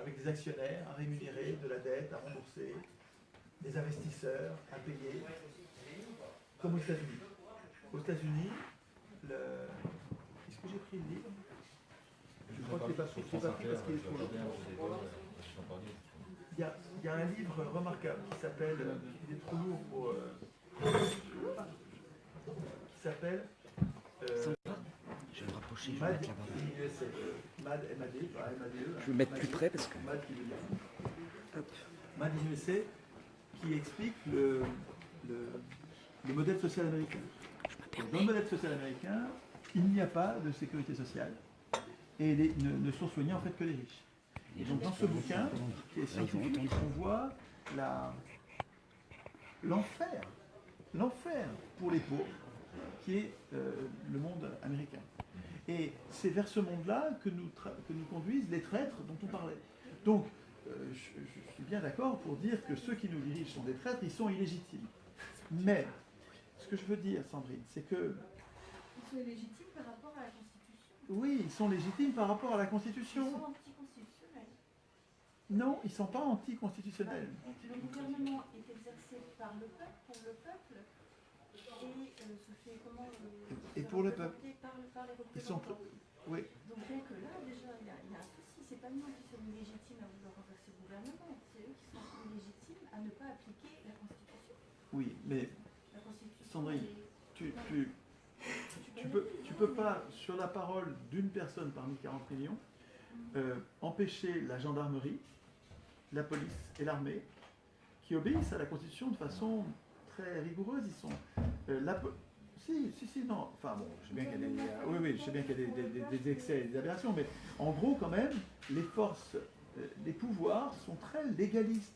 avec des actionnaires à rémunérer, de la dette à rembourser, des investisseurs à payer, comme aux États-Unis. Aux États-Unis, est-ce que j'ai pris le livre? Je crois que je l'ai pas pris parce qu'il est trop long. Il y a un livre remarquable qui s'appelle, il est trop lourd pour... qui s'appelle je vais me rapprocher, je vais MAD mettre là-bas. MAD, M-A-D, pas M-A-D-E. Je vais me mettre plus près parce que... MAD qui veut dire. Hop. MAD USA qui explique le modèle social américain. Dans le modèle social américain, il n'y a pas de sécurité sociale et ne sont soignés en fait que les riches. Et donc dans ce bouquin, qui est scientifique, on voit l'enfer pour les pauvres, qui est le monde américain. Et c'est vers ce monde-là que nous conduisent les traîtres dont on parlait. Donc, je suis bien d'accord pour dire que ceux qui nous dirigent sont des traîtres, ils sont illégitimes. Mais, ce que je veux dire, Sandrine, c'est que... Ils sont légitimes par rapport à la Constitution. Oui, ils sont légitimes par rapport à la Constitution. Ils sont anticonstitutionnels. Non, ils ne sont pas anticonstitutionnels. Le gouvernement est exercé par le peuple, pour le peuple, et se fait comment et pour le peuple. Par les représentants. Oui. Donc bien que là, déjà, il y a un souci. C'est pas nous qui sommes illégitimes à vouloir renverser le gouvernement. C'est eux qui sont illégitimes à ne pas appliquer la Constitution. Oui, mais La Constitution, Sandrine, tu peux pas, sur la parole d'une personne parmi 40 millions, empêcher la gendarmerie, la police et l'armée, qui obéissent à la Constitution de façon très rigoureuse. Ils sont... Si, non. Enfin bon, je sais bien qu'il y a des excès et des aberrations, mais en gros, quand même, les forces, les pouvoirs sont très légalistes.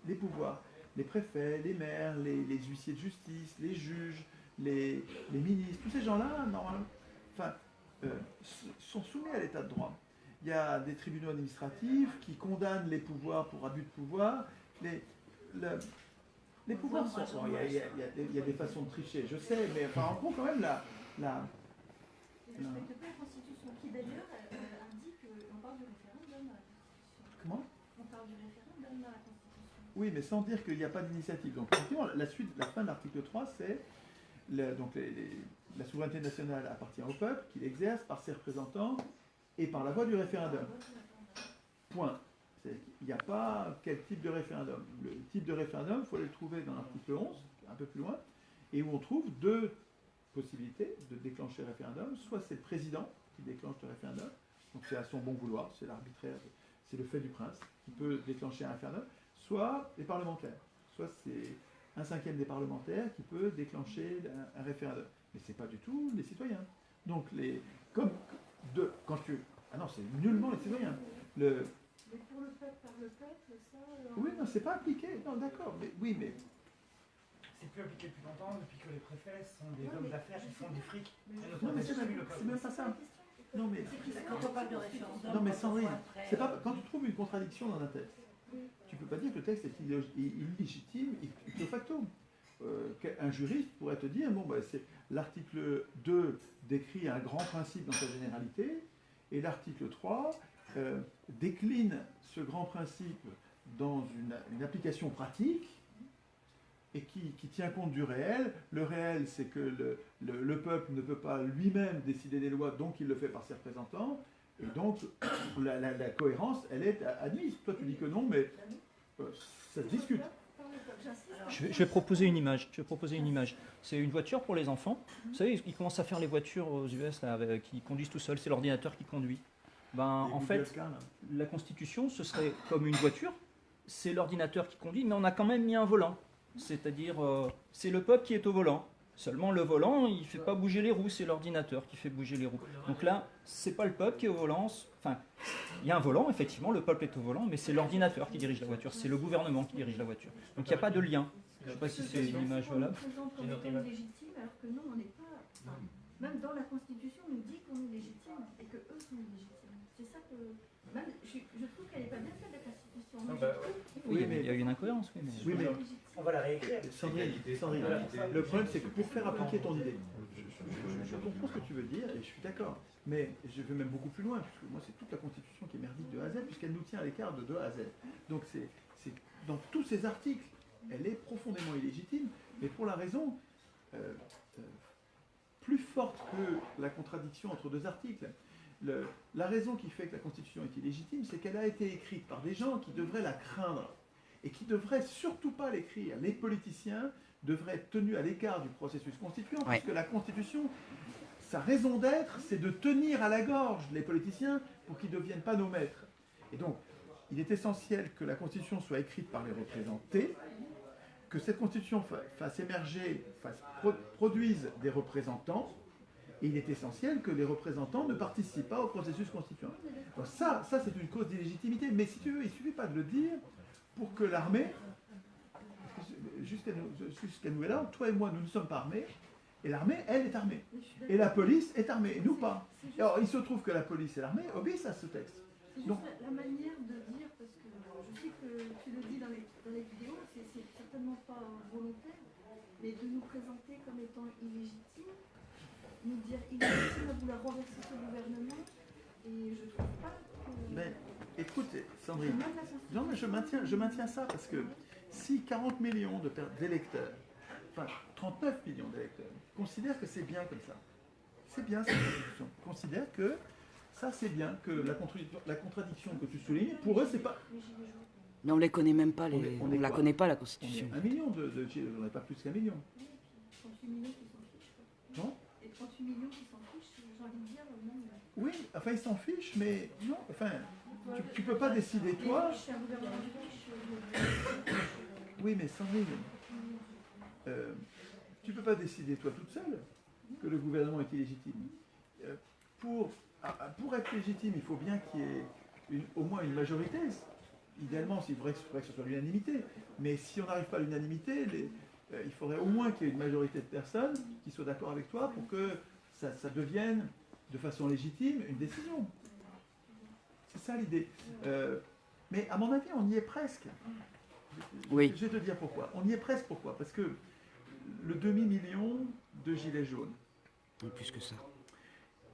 Les pouvoirs, les préfets, les maires, les huissiers de justice, les juges, les ministres, tous ces gens-là, normalement, sont soumis à l'état de droit. Il y a des tribunaux administratifs qui condamnent les pouvoirs pour abus de pouvoir. Les pouvoirs sont... Bon, il y a des façons de tricher, je sais, mais enfin, en gros, quand même, Ils ne respectent pas la Constitution, qui d'ailleurs indique qu'on parle du référendum à la Constitution. Comment? On parle du référendum à la Constitution. Oui, mais sans dire qu'il n'y a pas d'initiative. Donc, effectivement, la fin de l'article 3, c'est... la souveraineté nationale appartient au peuple, qui l'exerce par ses représentants et par la voie du référendum. Point. Il n'y a pas quel type de référendum. Le type de référendum, il faut le trouver dans l'article 11, un peu plus loin, et où on trouve deux possibilités de déclencher le référendum. Soit c'est le président qui déclenche le référendum, donc c'est à son bon vouloir, c'est l'arbitraire, c'est le fait du prince qui peut déclencher un référendum, soit les parlementaires, soit c'est un cinquième des parlementaires qui peut déclencher un référendum. Mais ce n'est pas du tout les citoyens. Donc, ah non, c'est nullement les citoyens. Mais pour le peuple, par le peuple, ça... Oui, non, c'est pas appliqué. Non, d'accord. Mais oui, mais... C'est plus appliqué depuis longtemps, depuis que les préfets sont des hommes d'affaires qui font du fric. Non, mais c'est même pas ça. Non, mais... Quand on parle de référendum... Non, mais Sandrine, c'est pas... Quand tu trouves une contradiction dans un texte, tu peux pas dire que le texte est illégitime ipso facto. Un juriste pourrait te dire, bon, c'est l'article 2 décrit un grand principe dans sa généralité, et l'article 3 décline ce grand principe dans une application pratique, et qui tient compte du réel. Le réel, c'est que le peuple ne peut pas lui-même décider des lois, donc il le fait par ses représentants, et donc la cohérence, elle est admise. Toi, tu dis que non, mais ça se discute. Je vais proposer une image. C'est une voiture pour les enfants. Vous savez, ils commencent à faire les voitures aux US là, qui conduisent tout seuls. C'est l'ordinateur qui conduit. En fait, la Constitution, ce serait comme une voiture. C'est l'ordinateur qui conduit, mais on a quand même mis un volant. C'est-à-dire, c'est le peuple qui est au volant. Seulement, le volant, il ne fait pas bouger les roues, c'est l'ordinateur qui fait bouger les roues. Donc là, c'est pas le peuple qui est au volant. Enfin, il y a un volant, effectivement, le peuple est au volant, mais c'est l'ordinateur qui dirige la voiture, c'est le gouvernement qui dirige la voiture. Donc il n'y a pas de lien. Je ne sais pas si c'est une image valable. On présente comme légitime, alors que non, on n'est pas... Même dans la Constitution, on nous dit qu'on est légitime et que eux sont illégitimes. C'est ça que... Même, je trouve qu'elle n'est pas bien faite, la Constitution. Oui, mais il y a une incohérence. Oui, mais on va la réécrire. Sandrine, le problème, c'est que pour faire appliquer ton idée, je comprends ce que tu veux dire et je suis d'accord. Mais je vais même beaucoup plus loin, puisque moi, c'est toute la Constitution qui est merdique de A à Z, puisqu'elle nous tient à l'écart de A à Z. Donc dans tous ces articles, elle est profondément illégitime, mais pour la raison plus forte que la contradiction entre deux articles. La raison qui fait que la Constitution est illégitime, c'est qu'elle a été écrite par des gens qui devraient la craindre et qui ne devraient surtout pas l'écrire. Les politiciens devraient être tenus à l'écart du processus constituant, puisque la Constitution, sa raison d'être, c'est de tenir à la gorge les politiciens pour qu'ils ne deviennent pas nos maîtres. Et donc, il est essentiel que la Constitution soit écrite par les représentés, que cette Constitution fasse émerger, produise des représentants, et il est essentiel que les représentants ne participent pas au processus constituant. Donc ça c'est une cause d'illégitimité, mais si tu veux, il ne suffit pas de le dire pour que l'armée, jusqu'à nouvel ordre, toi et moi, nous ne sommes pas armés, et l'armée, elle, est armée. Et la police est armée, et nous pas. Alors, il se trouve que la police et l'armée obéissent à ce texte. C'est juste la manière de dire, parce que je sais que tu le dis dans les vidéos, c'est certainement pas volontaire, mais de nous présenter comme étant illégitimes, nous dire illégitime à vouloir renverser ce gouvernement, et je trouve pas que... Mais écoute, Sandrine, non, mais je maintiens ça, parce que si 40 millions d'électeurs, enfin 39 millions d'électeurs, considèrent que c'est bien comme ça, c'est bien cette constitution, considèrent que ça c'est bien, que la contradiction que tu soulignes, pour eux c'est pas... Mais on ne les connaît même pas, on ne la connaît pas la On Constitution. est 1 million de Gilets, on n'est pas plus qu'1 million. 38 millions qui s'en fichent. Non? Et 38 millions qui s'en fichent, j'ai envie de dire, non. Oui, enfin ils s'en fichent, mais non, enfin, tu peux pas décider toi... C'est un gouvernement de riches. Oui, mais Sandrine, tu peux pas décider toi toute seule que le gouvernement est illégitime. Pour être légitime, il faut bien qu'il y ait au moins une majorité. Idéalement, il faudrait que ce soit l'unanimité. Mais si on n'arrive pas à l'unanimité, il faudrait au moins qu'il y ait une majorité de personnes qui soient d'accord avec toi pour que ça devienne de façon légitime une décision. C'est ça l'idée. Mais à mon avis, on y est presque. Oui. Je vais te dire pourquoi. On y est presque pourquoi. Parce que le demi-million de gilets jaunes, Et plus que ça.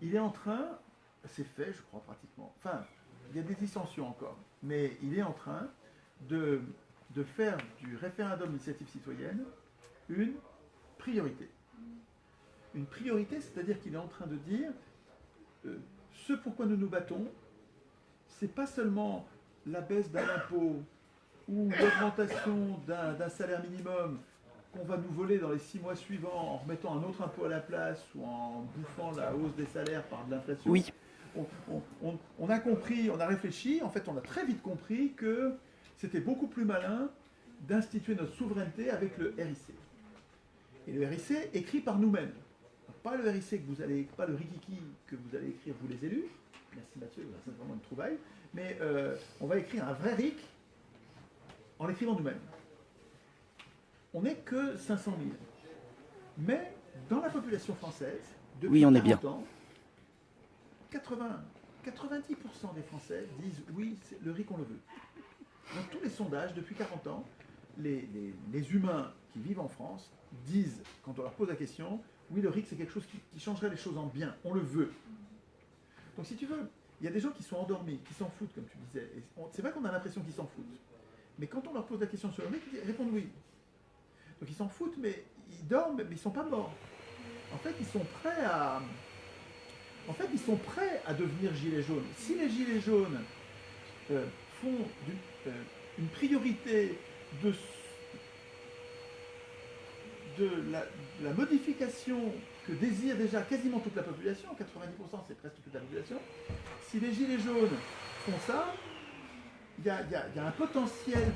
il est en train, c'est fait, je crois pratiquement, enfin, il y a des dissensions encore, mais il est en train de faire du référendum d'initiative citoyenne une priorité. Une priorité, c'est-à-dire qu'il est en train de dire ce pourquoi nous nous battons, c'est pas seulement la baisse d'un impôt ou l'augmentation d'un salaire minimum qu'on va nous voler dans les 6 mois suivants en remettant un autre impôt à la place ou en bouffant la hausse des salaires par de l'inflation. Oui. On a compris, on a réfléchi, en fait on a très vite compris que c'était beaucoup plus malin d'instituer notre souveraineté avec le RIC. Et le RIC écrit par nous-mêmes. Pas le RIC pas le Rikiki que vous allez écrire vous les élus. Merci Mathieu, c'est vraiment une trouvaille. Mais on va écrire un vrai RIC en l'écrivant nous-mêmes. On n'est que 500 000. Mais dans la population française, depuis Oui, on est 40 bien. ans, 90% des Français disent oui, le RIC on le veut. Dans tous les sondages, depuis 40 ans, les humains qui vivent en France disent, quand on leur pose la question, oui, le RIC c'est quelque chose qui changerait les choses en bien, on le veut. Donc si tu veux, il y a des gens qui sont endormis, qui s'en foutent, comme tu disais. C'est vrai qu'on a l'impression qu'ils s'en foutent. Mais quand on leur pose la question sur le RIC, ils répondent oui. Donc ils s'en foutent, mais ils dorment, mais ils ne sont pas morts. En fait, ils sont prêts à devenir gilets jaunes. Si les gilets jaunes font une priorité de la modification que désire déjà quasiment toute la population, 90% c'est presque toute la population, si les gilets jaunes font ça, il y a un potentiel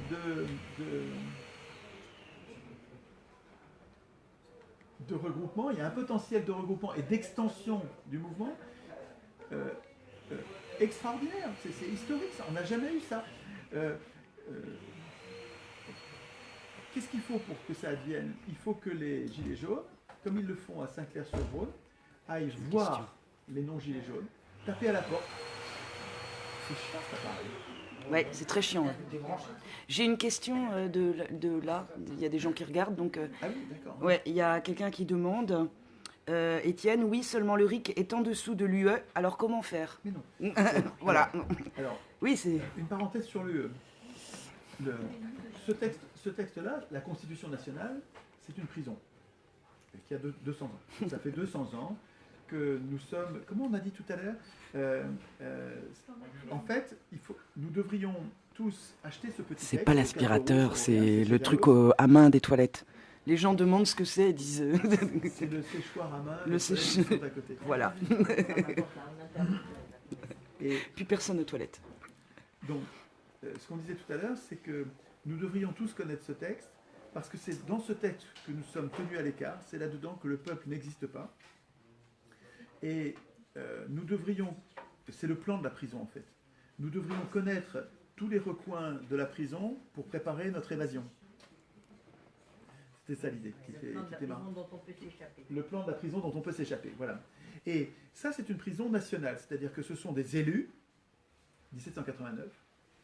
de regroupement, il y a un potentiel de regroupement et d'extension du mouvement extraordinaire. C'est historique, ça. On n'a jamais eu ça. Qu'est-ce qu'il faut pour que ça advienne? Il faut que les gilets jaunes, comme ils le font à Saint-Clair-sur-Rhône, aillent voir les non-gilets jaunes, taper à la porte. C'est chiant, ça pareil. Ouais, c'est très chiant. Ouais. J'ai une question de là. Il y a des gens qui regardent, donc. Ah oui, d'accord. Ouais, il y a quelqu'un qui demande Étienne, oui, seulement le RIC est en dessous de l'UE, alors comment faire? Mais non. Voilà. Alors, Oui, c'est... une parenthèse sur l'UE. Ce texte-là, la Constitution nationale, c'est une prison qui a 200 ans. Ça fait 200 ans que nous sommes... Comment on a dit tout à l'heure en fait, nous devrions tous acheter ce petit texte. C'est pas l'aspirateur, 4 €, c'est le truc vers à main des toilettes. Les gens demandent ce que c'est, ils disent... C'est le séchoir à main, Le les sèche- toilettes sont à côté. Voilà. Et Puis personne aux toilettes. donc, ce qu'on disait tout à l'heure, c'est que nous devrions tous connaître ce texte, parce que c'est dans ce texte que nous sommes tenus à l'écart, c'est là-dedans que le peuple n'existe pas. Et nous devrions, c'est le plan de la prison en fait, nous devrions connaître tous les recoins de la prison pour préparer notre évasion. C'était ça l'idée. Le plan de la prison dont on peut s'échapper, voilà. Et ça, c'est une prison nationale, c'est-à-dire que ce sont des élus, 1789,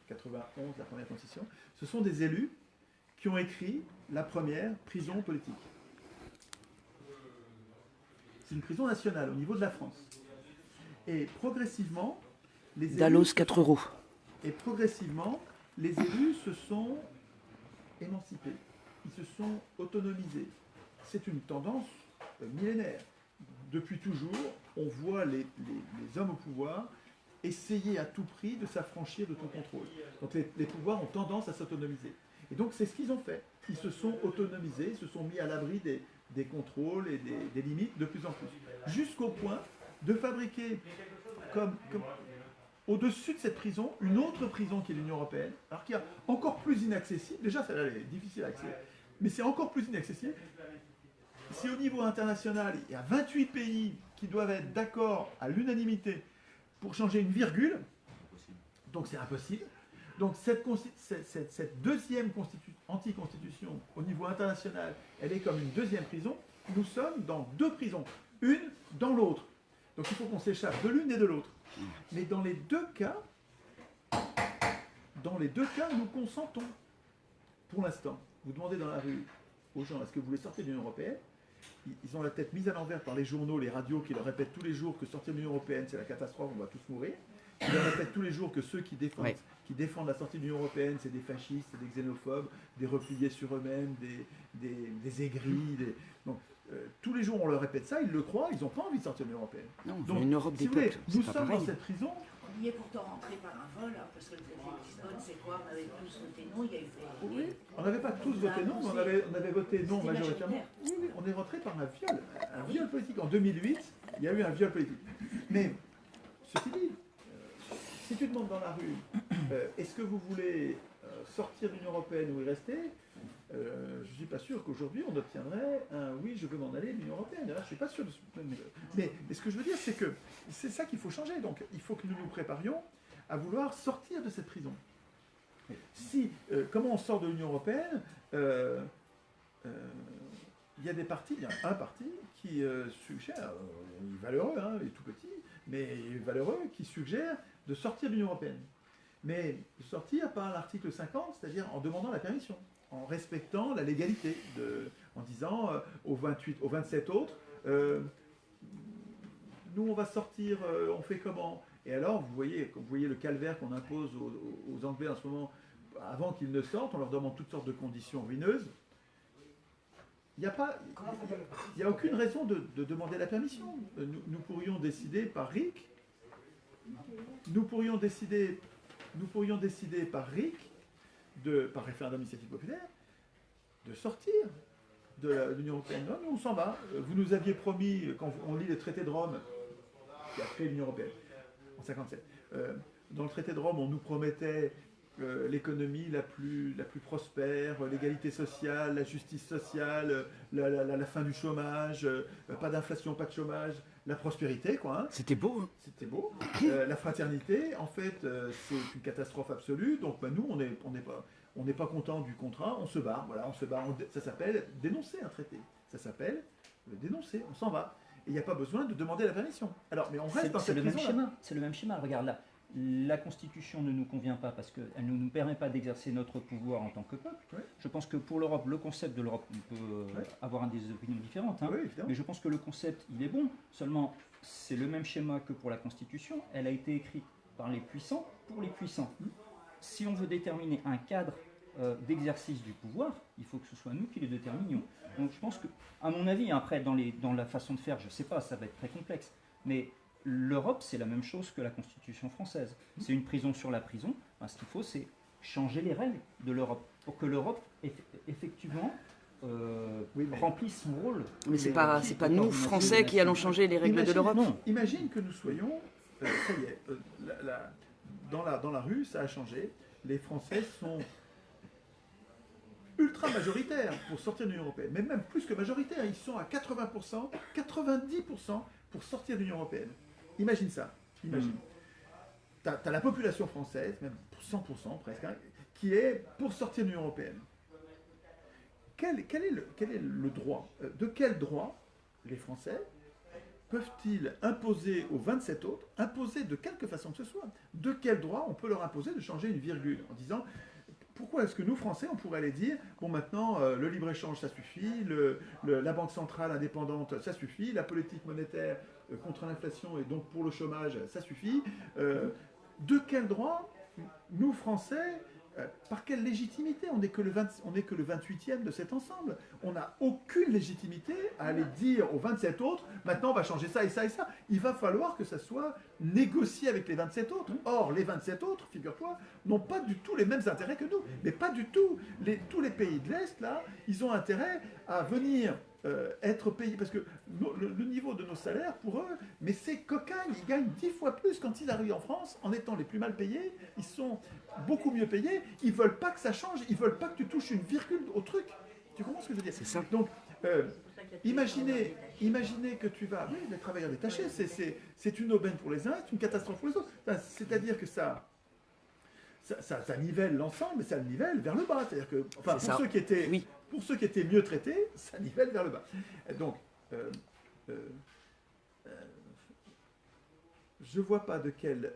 91, la première constitution, ce sont des élus qui ont écrit la première prison politique. C'est une prison nationale au niveau de la France. Et progressivement, les élus... Dallos, 4 €. Et progressivement, les élus se sont émancipés, ils se sont autonomisés. C'est une tendance millénaire. Depuis toujours, on voit les hommes au pouvoir essayer à tout prix de s'affranchir de tout contrôle. Donc les pouvoirs ont tendance à s'autonomiser. Et donc c'est ce qu'ils ont fait. Ils se sont autonomisés, se sont mis à l'abri des contrôles et des limites de plus en plus. Jusqu'au point de fabriquer comme au-dessus de cette prison, une autre prison qui est l'Union européenne, alors qui est encore plus inaccessible. Déjà, celle-là est difficile à accéder, mais c'est encore plus inaccessible. Si au niveau international, il y a 28 pays qui doivent être d'accord à l'unanimité pour changer une virgule, donc c'est impossible. Donc cette deuxième anti-constitution au niveau international, elle est comme une deuxième prison. Nous sommes dans deux prisons, une dans l'autre. Donc il faut qu'on s'échappe de l'une et de l'autre. Mais dans les deux cas, nous consentons. Pour l'instant, vous demandez dans la rue aux gens, est-ce que vous voulez sortir de l'Union européenne? Ils ont la tête mise à l'envers par les journaux, les radios qui leur répètent tous les jours que sortir de l'Union européenne, c'est la catastrophe, on va tous mourir. Ils leur répètent tous les jours que ceux qui défendent la sortie de l'Union européenne, c'est des fascistes, c'est des xénophobes, des repliés sur eux-mêmes, des aigris. Donc, tous les jours, on leur répète ça, ils le croient, ils n'ont pas envie de sortir de l'Union européenne. Non, on veut Donc, une Europe si des vous voulez, peuples, nous c'est pas sommes dans pareil. cette prison. On y est pourtant rentré par un vol, hein, parce que le traité de Lisbonne, c'est quoi? On avait tous voté non, il y a eu des... Oui, on n'avait pas tous voté non, mais on avait voté non majoritairement. Oui, oui, on est rentré par un viol politique. En 2008, il y a eu un viol politique. Mais, ceci dit, si tu demandes dans la rue, est-ce que vous voulez sortir de l'Union européenne ou y rester, je ne suis pas sûr qu'aujourd'hui on obtiendrait un oui, je veux m'en aller de l'Union européenne. Là, je ne suis pas sûr. Mais ce que je veux dire, c'est que c'est ça qu'il faut changer. Donc, il faut que nous nous préparions à vouloir sortir de cette prison. Comment on sort de l'Union européenne? Il y a des partis, il y a un parti qui suggère, il est valeureux, hein, il est tout petit, mais il est valeureux, qui suggère de sortir de l'Union européenne. Mais de sortir par l'article 50, c'est-à-dire en demandant la permission, en respectant la légalité, en disant aux 27 autres, nous on va sortir, on fait comment? Et alors, vous voyez le calvaire qu'on impose aux Anglais en ce moment, avant qu'ils ne sortent, on leur demande toutes sortes de conditions ruineuses. Il n'y a aucune raison de demander la permission. Nous pourrions décider par RIC, par référendum d'initiative populaire, de sortir de l'Union européenne. Non, nous on s'en va. Vous nous aviez promis, quand on lit le traité de Rome, qui a créé l'Union européenne, en 1957, dans le traité de Rome, on nous promettait l'économie la plus prospère, l'égalité sociale, la justice sociale, la fin du chômage, pas d'inflation, pas de chômage, la prospérité, quoi. Hein. C'était beau, hein. C'était beau. La fraternité, en fait, c'est une catastrophe absolue. Donc, nous, on n'est pas content du contrat, on se barre. Voilà, on se barre. Ça s'appelle dénoncer un traité. Ça s'appelle le dénoncer. On s'en va. Et il n'y a pas besoin de demander la permission. Alors, mais on reste dans cette prison-là. C'est le même schéma. Regarde là. la Constitution ne nous convient pas parce qu'elle ne nous permet pas d'exercer notre pouvoir en tant que peuple. Ouais. Je pense que pour l'Europe, le concept de l'Europe, on peut avoir des opinions différentes, hein, Oui, évidemment. mais je pense que le concept, il est bon. Seulement, c'est le même schéma que pour la Constitution. Elle a été écrite par les puissants pour les puissants. Si on veut déterminer un cadre d'exercice du pouvoir, il faut que ce soit nous qui le déterminions. Donc je pense que, à mon avis, après, dans la façon de faire, je ne sais pas, ça va être très complexe, mais l'Europe, c'est la même chose que la Constitution française. C'est une prison sur la prison. Ben, ce qu'il faut, c'est changer les règles de l'Europe pour que l'Europe, effectivement, remplisse son rôle. Mais c'est pas nous, Français, qui allons changer les règles de l'Europe. Imagine que nous soyons, ça y est, dans la rue, ça a changé. Les Français sont ultra majoritaires pour sortir de l'Union européenne, mais même plus que majoritaires, ils sont à 80%, 90% pour sortir de l'Union européenne. Imagine ça, imagine. Tu as la population française, même 100% presque, hein, qui est pour sortir de l'Union européenne. Quel est le droit de quel droit les Français peuvent-ils imposer aux 27 autres, imposer de quelque façon que ce soit, de quel droit on peut leur imposer de changer une virgule en disant pourquoi est-ce que nous, Français, on pourrait aller dire bon, maintenant, le libre-échange, ça suffit, la Banque centrale indépendante, ça suffit, la politique monétaire contre l'inflation et donc pour le chômage, ça suffit. De quel droit, nous, Français, par quelle légitimité? On n'est que le 28e de cet ensemble. On n'a aucune légitimité à aller dire aux 27 autres, maintenant on va changer ça et ça et ça. Il va falloir que ça soit négocié avec les 27 autres. Or, les 27 autres, figure-toi, n'ont pas du tout les mêmes intérêts que nous. Mais pas du tout. Tous les pays de l'Est, là, ils ont intérêt à venir être payés, parce que le niveau de nos salaires, pour eux, mais c'est cocagne, ils gagnent 10 fois plus quand ils arrivent en France, en étant les plus mal payés, ils sont beaucoup mieux payés, ils veulent pas que ça change, ils veulent pas que tu touches une virgule au truc. Tu comprends ce que je veux dire? C'est ça. Donc, imaginez que tu vas... Oui, les travailleurs détachés, c'est une aubaine pour les uns, c'est une catastrophe pour les autres. C'est-à-dire que ça nivelle l'ensemble, mais ça le nivelle vers le bas. C'est-à-dire que, enfin, pour ceux qui étaient mieux traités, ça nivelle vers le bas. Donc, je ne vois pas de quelle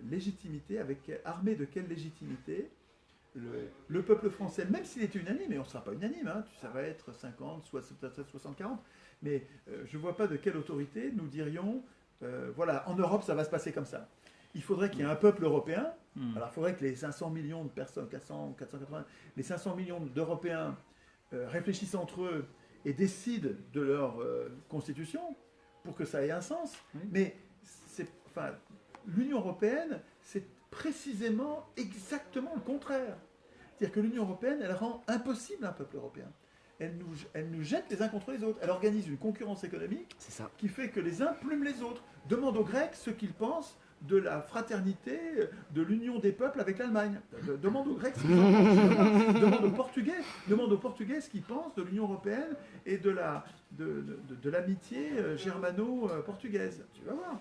légitimité, armé de quelle légitimité, le peuple français, même s'il était unanime, et on ne sera pas unanime, hein, ça va être 50, soit 60-40, mais je ne vois pas de quelle autorité nous dirions, voilà, en Europe, ça va se passer comme ça. Il faudrait qu'il y ait un peuple européen. Alors, il faudrait que les 500 millions de personnes, 480, les 500 millions d'Européens réfléchissent entre eux et décident de leur constitution pour que ça ait un sens. Mais l'Union européenne, c'est précisément exactement le contraire. C'est-à-dire que l'Union européenne, elle rend impossible un peuple européen. Elle nous jette les uns contre les autres. Elle organise une concurrence économique qui fait que les uns plument les autres. Demande aux Grecs ce qu'ils pensent de la fraternité, de l'union des peuples avec l'Allemagne. Demande aux Grecs ce qu'ils en pensent. Demande aux Portugais ce qu'ils pensent de l'Union européenne et de l'amitié germano-portugaise. Tu vas voir.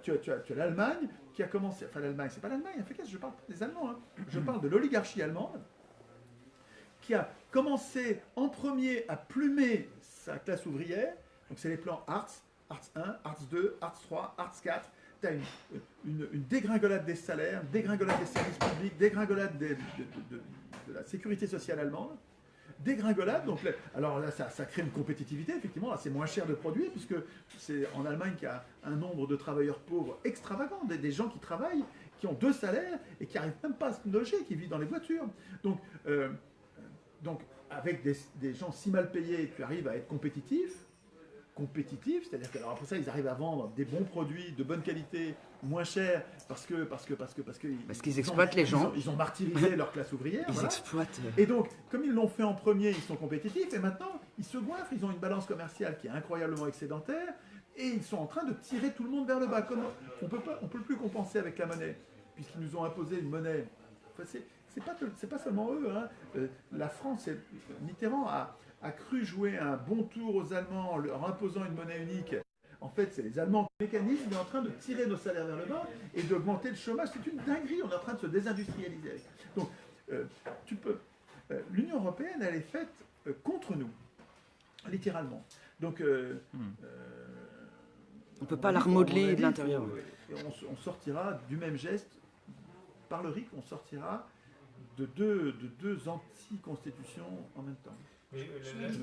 Tu as l'Allemagne qui a commencé... Enfin, l'Allemagne, c'est pas l'Allemagne, je parle des Allemands. Hein. Je parle de l'oligarchie allemande qui a commencé en premier à plumer sa classe ouvrière. Donc, c'est les plans Hartz 1, Hartz 2, Hartz 3, Hartz 4. Tu as une dégringolade des salaires, dégringolade des services publics, dégringolade de la sécurité sociale allemande, dégringolade. Donc, alors là, ça crée une compétitivité, effectivement. Là, c'est moins cher de produire, puisque c'est en Allemagne qu'il y a un nombre de travailleurs pauvres extravagant, des gens qui travaillent, qui ont 2 salaires et qui n'arrivent même pas à se loger, qui vivent dans les voitures. Donc avec des gens si mal payés, tu arrives à être compétitif, c'est-à-dire qu'après ça, ils arrivent à vendre des bons produits de bonne qualité, moins chers, parce qu'ils exploitent les gens. Ils ont martyrisé leur classe ouvrière. Ils exploitent. Et donc, comme ils l'ont fait en premier, ils sont compétitifs, et maintenant, ils se goinfrent, ils ont une balance commerciale qui est incroyablement excédentaire, et ils sont en train de tirer tout le monde vers le bas. On peut plus compenser avec la monnaie, puisqu'ils nous ont imposé une monnaie. Enfin, c'est pas seulement eux. Hein. La France, Mitterrand a cru jouer un bon tour aux Allemands en leur imposant une monnaie unique. En fait, c'est les Allemands. Le mécanisme est en train de tirer nos salaires vers le bas et d'augmenter le chômage. C'est une dinguerie. On est en train de se désindustrialiser. Donc, l'Union européenne, elle est faite contre nous, littéralement. Donc, On ne peut pas la remodeler À mon de avis, l'intérieur. on sortira du même geste, par le RIC, on sortira de deux anti-constitutions en même temps. Mais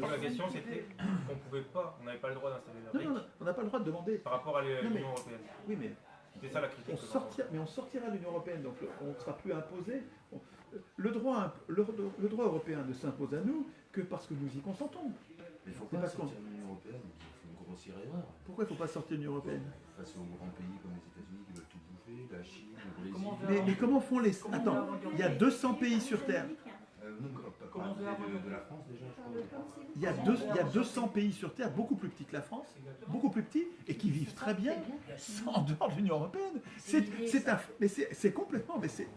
la question c'était qu'on pouvait pas, on n'avait pas le droit d'installer la Non, RIC on n'a pas le droit de demander. par rapport à Non, mais- l'Union européenne. Oui, mais C'est ça la critique. on sortira de l'Union européenne, donc on ne sera plus imposé. Le droit européen ne s'impose à nous que parce que nous y consentons. Mais il ne faut C'est pas parce qu'on- sortir de l'Union européenne, c'est une grossière erreur. Pourquoi il ne faut pas sortir de l'Union européenne? Face aux grands pays comme les États-Unis qui veulent tout bouffer, la Chine, le Comment Brésil. Mais comment font les... Attends, il y a 200 pays sur Terre. Non, pas de la France déjà, je crois. Il y a 200 pays sur Terre, beaucoup plus petits que la France, beaucoup plus petits, et qui vivent très bien en dehors de l'Union européenne. C'est complètement... Mais c'est...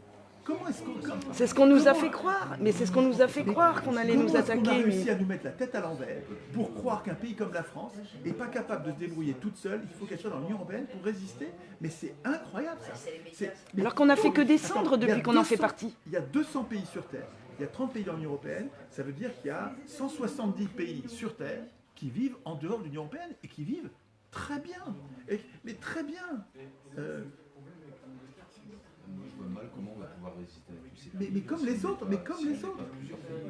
Comment est-ce qu'on... C'est ce qu'on nous a fait croire. Mais c'est ce qu'on nous a fait croire qu'on allait nous Comment est-ce qu'on a attaquer. réussi Mais... à nous mettre la tête à l'envers pour croire qu'un pays comme la France n'est pas capable de se débrouiller toute seule, il faut qu'elle soit dans l'Union européenne pour résister? Mais c'est incroyable ça. Mais Alors qu'on n'a fait que descendre attends, il y a depuis qu'on en fait 200 partie. Il y a 200 pays sur Terre, il y a 30 pays dans l'Union européenne, ça veut dire qu'il y a 170 pays sur Terre qui vivent en dehors de l'Union européenne et qui vivent très bien. Mais très bien. Moi, je vois mal comment on va pouvoir résister à tous ces Mais pays. comme les autres, mais comme les autres.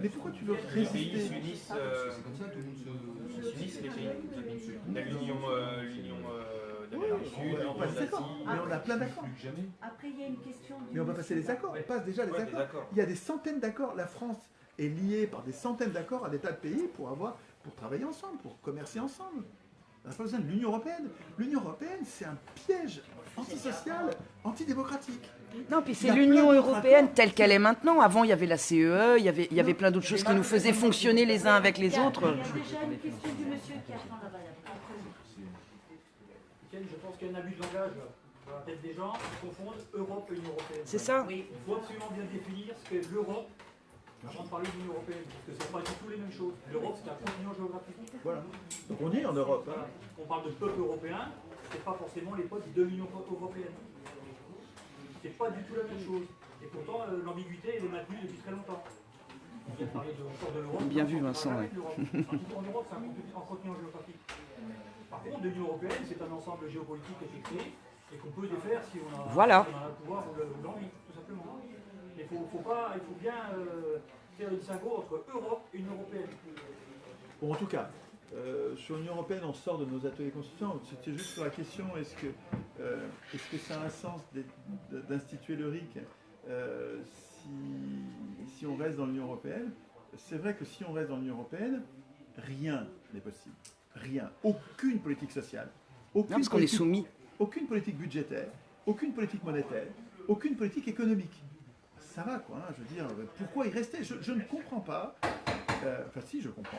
Mais pourquoi tu veux Les pays résister? s'unissent, C'est comme ça, tout le monde se s'unissent les pays. Il y a l'Union d'Amérique du Sud, On passe des accords, mais on a plein d'accords. plus que jamais. Après, il y a une question. Mais on va passer les accords, on passe déjà les Ouais, des accords. accords. Il y a des centaines d'accords. La France est liée par des centaines d'accords à des tas de pays pour travailler ensemble, pour commercer ensemble. On n'a pas besoin de l'Union européenne. L'Union européenne, c'est un piège antisocial, antidémocratique. Non, puis Il y c'est a l'Union plein d'autres européenne accords. telle qu'elle est maintenant. Avant, il y avait la CEE, il y avait plein d'autres choses qui nous faisaient fonctionner les uns avec les autres. Il y a déjà une question du monsieur qui attend là-bas. Ken, je pense qu'il y a un abus de langage dans la tête des gens qui confondent Europe et Union européenne. C'est ça. Oui, Il faut absolument bien définir ce qu'est l'Europe avant de parler de l'Union européenne, parce que c'est pas du tout les mêmes choses. L'Europe, c'est un continent géographique. Voilà. Donc on est en Europe. Voilà. On parle de peuple européen, c'est pas forcément les peuples de l'Union européenne. C'est pas du tout la même chose. Et pourtant, l'ambiguïté, elle est maintenue depuis très longtemps. On vient de parler encore de l'Europe. Bien vu, on Vincent, parle ouais. de l'Europe. En Europe, c'est un continent géographique. Par contre, l'Union européenne, c'est un ensemble géopolitique qui a été créé et qu'on peut défaire si on a, Voilà. si on a le pouvoir ou l'envie, tout simplement. Il faut bien faire une distinguo entre Europe et Union européenne. Bon, en tout cas, sur l'Union européenne, on sort de nos ateliers constituants. C'était juste sur la question, est-ce que ça a un sens d'instituer le RIC si on reste dans l'Union européenne? C'est vrai que si on reste dans l'Union européenne, rien n'est possible. Rien. Aucune politique sociale. Non, parce qu'on est soumis. Aucune politique budgétaire, aucune politique monétaire, aucune politique économique. Ça va quoi, hein, je veux dire, pourquoi y rester? Je ne comprends pas. Enfin si, je comprends.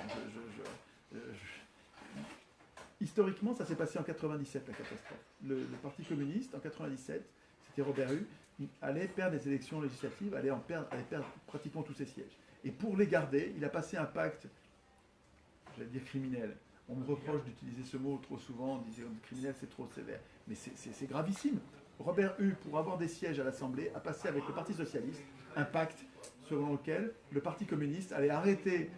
Historiquement, ça s'est passé en 97, la catastrophe. Le Parti communiste, en 97, c'était Robert Hue, allait perdre les élections législatives, allait perdre pratiquement tous ses sièges. Et pour les garder, il a passé un pacte, j'allais dire criminel. On me reproche d'utiliser ce mot trop souvent, on disait criminel c'est trop sévère. Mais c'est gravissime. Robert Hue, pour avoir des sièges à l'Assemblée, a passé avec le Parti socialiste un pacte selon lequel le Parti communiste allait arrêter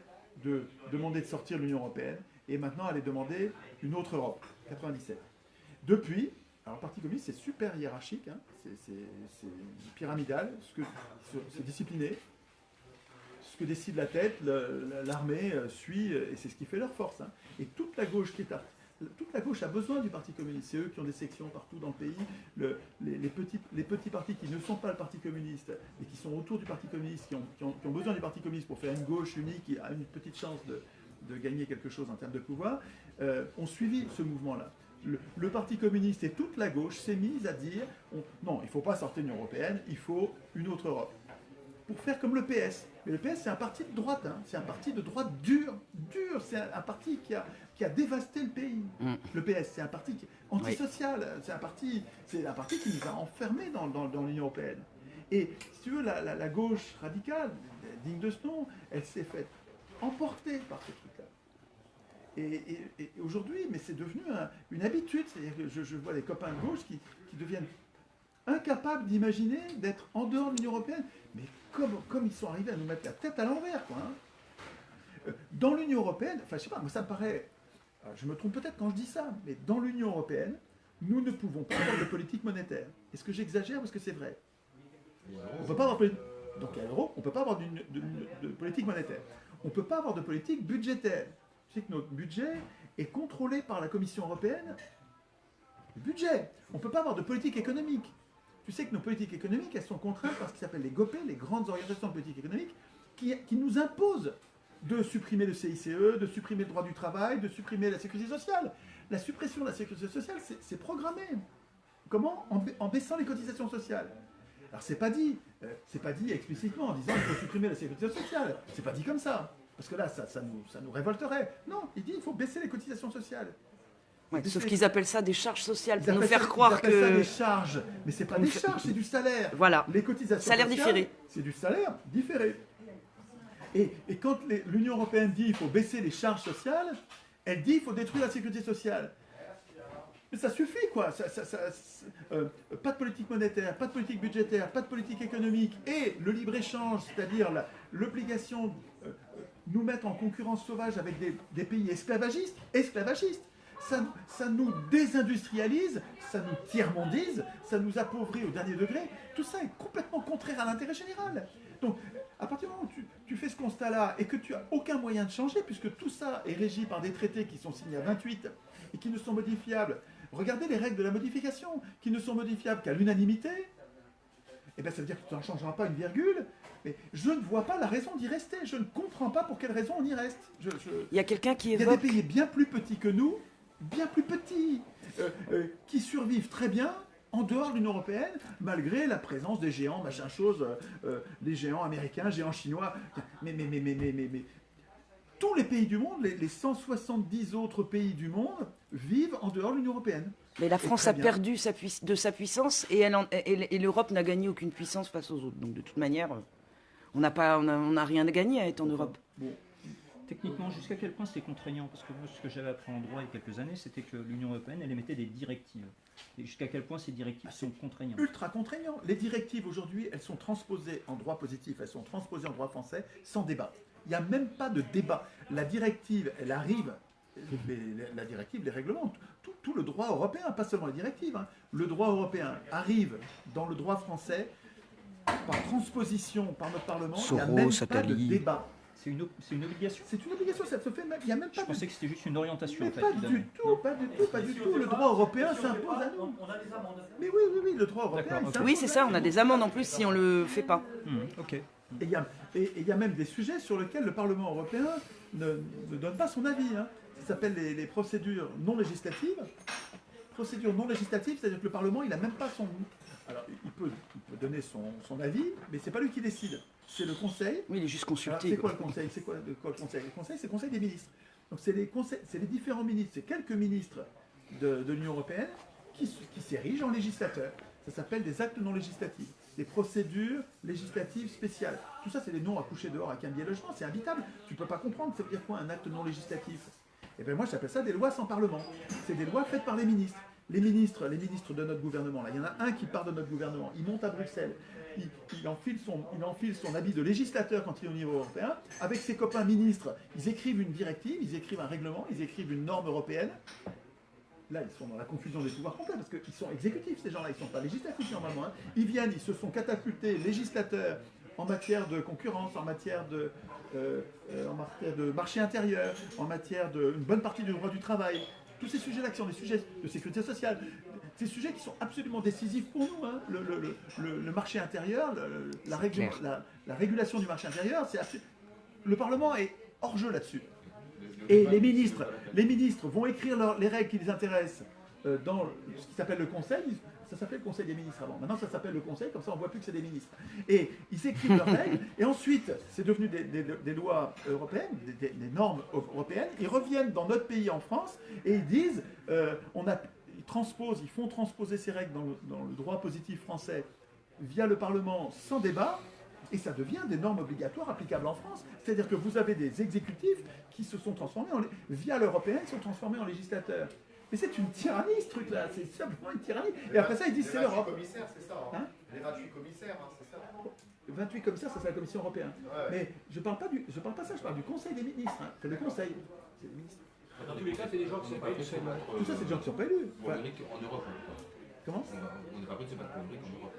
de demander de sortir de l'Union européenne et maintenant allait demander une autre Europe, 97. Depuis, alors le Parti communiste c'est super hiérarchique, hein, c'est pyramidal, c'est discipliné. Ce que décide la tête, l'armée suit, et c'est ce qui fait leur force. Hein. Et toute la gauche toute la gauche a besoin du Parti communiste. C'est eux qui ont des sections partout dans le pays. Les petits partis qui ne sont pas le Parti communiste et qui sont autour du Parti communiste, qui ont besoin du Parti communiste pour faire une gauche unique qui a une petite chance de gagner quelque chose en termes de pouvoir, ont suivi ce mouvement-là. Le Parti communiste et toute la gauche s'est mise à dire non, il ne faut pas sortir de l'Union européenne, il faut une autre Europe. Pour faire comme le PS. Mais le PS, c'est un parti de droite, hein. C'est un parti de droite dur. C'est un parti qui a dévasté le pays. Le PS, c'est un parti antisocial. Oui. C'est un parti qui nous a enfermés dans l'Union européenne. Et si tu veux, la gauche radicale, digne de ce nom, elle s'est faite emporter par ce truc-là. Et aujourd'hui, mais c'est devenu une habitude. C'est-à-dire que je vois des copains de gauche qui deviennent incapables d'imaginer d'être en dehors de l'Union européenne. Mais comme ils sont arrivés à nous mettre la tête à l'envers, quoi. Hein. Dans l'Union européenne, enfin je sais pas, moi ça me paraît, je me trompe peut-être quand je dis ça, mais dans l'Union européenne, nous ne pouvons pas avoir de politique monétaire. Est-ce que j'exagère parce que c'est vrai? On ne peut pas avoir donc à l'euro, on ne peut pas avoir de politique monétaire. On ne peut pas avoir de politique budgétaire. Tu sais que notre budget est contrôlé par la Commission européenne. Le budget. On ne peut pas avoir de politique économique. Tu sais que nos politiques économiques, elles sont contraintes par ce qui s'appelle les GOPE, les grandes orientations de politique économique, qui nous imposent de supprimer le CICE, de supprimer le droit du travail, de supprimer la sécurité sociale. La suppression de la sécurité sociale, c'est programmé. Comment? En baissant les cotisations sociales. Alors c'est pas dit explicitement en disant qu'il faut supprimer la sécurité sociale. C'est pas dit comme ça. Parce que là, ça nous révolterait. Non, il dit qu'il faut baisser les cotisations sociales. Ouais, sauf qu'ils appellent ça des charges sociales pour Ils nous appellent faire ça- croire ils appellent ça que... des charges. Mais c'est pas des charges, c'est du salaire. Voilà. Les cotisations Salaire sociales, différé. c'est du salaire différé. Et quand l'Union européenne dit qu'il faut baisser les charges sociales, elle dit qu'il faut détruire la sécurité sociale. Mais ça suffit, quoi. Pas de politique monétaire, pas de politique budgétaire, pas de politique économique. Et le libre-échange, c'est-à-dire l'obligation de nous mettre en concurrence sauvage avec des pays esclavagistes, ça nous désindustrialise, ça nous tiers-mondise, ça nous appauvrit au dernier degré. Tout ça est complètement contraire à l'intérêt général. Donc, à partir du moment où tu fais ce constat-là et que tu n'as aucun moyen de changer, puisque tout ça est régi par des traités qui sont signés à 28 et qui ne sont modifiables, regardez les règles de la modification, qui ne sont modifiables qu'à l'unanimité, eh bien ça veut dire que tu n'en changeras pas une virgule, mais je ne vois pas la raison d'y rester, je ne comprends pas pour quelle raison on y reste. Il y a quelqu'un qui Il y a évoque... des pays bien plus petits que nous, bien plus petits, qui survivent très bien en dehors de l'Union européenne, malgré la présence des géants, machin chose, des géants américains, géants chinois. Mais tous les pays du monde, les 170 autres pays du monde, vivent en dehors de l'Union européenne. Mais la France très a bien. perdu de sa puissance et l'Europe n'a gagné aucune puissance face aux autres. Donc de toute manière, on n'a rien à gagner à être en Europe. Bon, Techniquement, jusqu'à quel point c'était contraignant? Parce que moi, ce que j'avais appris en droit il y a quelques années, c'était que l'Union européenne, elle émettait des directives. Et jusqu'à quel point ces directives sont contraignantes? ultra contraignant. Les directives aujourd'hui, elles sont transposées en droit positif, elles sont transposées en droit français sans débat. Il n'y a même pas de débat. La directive, elle arrive, la directive, les règlements, tout le droit européen, pas seulement les directives, hein. Le droit européen arrive dans le droit français par transposition par notre Parlement. Il n'y a Soros, même pas de Attali. débat. C'est une obligation? C'est une obligation, ça se fait même. Il n'y a même Je pas de pensais que c'était juste une orientation. Mais en fait, pas finalement. du tout, pas du tout. Le droit européen s'impose à nous. On a des amendes. Mais oui, le droit européen, D'accord, il ok. s'impose Oui, c'est ça, à on a nous. des amendes en plus si on le fait pas. Ok. Et il y a même des sujets sur lesquels le Parlement européen ne donne pas son avis. Hein. Ça s'appelle les procédures non législatives. Procédures non législatives, c'est-à-dire que le Parlement, il n'a même pas son... Alors, il peut donner son avis, mais c'est pas lui qui décide. C'est le Conseil. Oui, il est juste Alors, consulté. c'est quoi le Conseil? C'est quoi le Conseil? Le Conseil, c'est le Conseil des ministres. Donc, c'est les différents ministres, c'est quelques ministres de l'Union européenne qui s'érigent en législateurs. Ça s'appelle des actes non législatifs, des procédures législatives spéciales. Tout ça, c'est des noms à coucher dehors avec un billet logement, c'est imbitable. Tu ne peux pas comprendre, ça veut dire quoi un acte non législatif? Et bien moi, j'appelle ça des lois sans parlement. C'est des lois faites par les ministres. Les ministres de notre gouvernement, là, il y en a un qui part de notre gouvernement, il monte à Bruxelles, il enfile son habit de législateur quand il est au niveau européen, avec ses copains ministres, ils écrivent une directive, ils écrivent un règlement, ils écrivent une norme européenne. Là, ils sont dans la confusion des pouvoirs complets, parce qu'ils sont exécutifs, ces gens-là, ils ne sont pas législatifs normalement. Hein. Ils viennent, ils se sont catapultés législateurs en matière de concurrence, en matière de marché intérieur, en matière d'une bonne partie du droit du travail. Tous ces sujets-là qui sont des sujets de sécurité sociale, ces sujets qui sont absolument décisifs pour nous. Hein. Le marché intérieur, la régulation du marché intérieur, le Parlement est hors jeu là-dessus. Et les ministres vont écrire les règles qui les intéressent dans ce qui s'appelle le Conseil. Ça s'appelait le Conseil des ministres avant. Maintenant, ça s'appelle le Conseil, comme ça, on ne voit plus que c'est des ministres. Et ils écrivent leurs règles, et ensuite, c'est devenu des lois européennes, des normes européennes. Ils reviennent dans notre pays, en France, et ils disent, ils font transposer ces règles dans le droit positif français via le Parlement sans débat, et ça devient des normes obligatoires applicables en France. C'est-à-dire que vous avez des exécutifs qui se sont transformés, via l'européen, ils sont transformés en législateurs. Mais c'est une tyrannie, ce truc-là. C'est simplement une tyrannie. Et après ça, ils disent c'est l'Europe. Les 28 commissaires, c'est ça. Hein, Les 28 commissaires, c'est ça. 28 commissaires, ça c'est la Commission européenne. Ouais. Mais je parle pas ça, je parle du Conseil des ministres. Hein. C'est le Conseil. C'est les ministres. Dans tous les cas, c'est des gens qui sont pas élus. Tout ça, c'est des gens qui ne sont pas élus. Pour Enfin, le RIC en Europe. comment? On n'est pas prêt de se battre pour le RIC en Europe.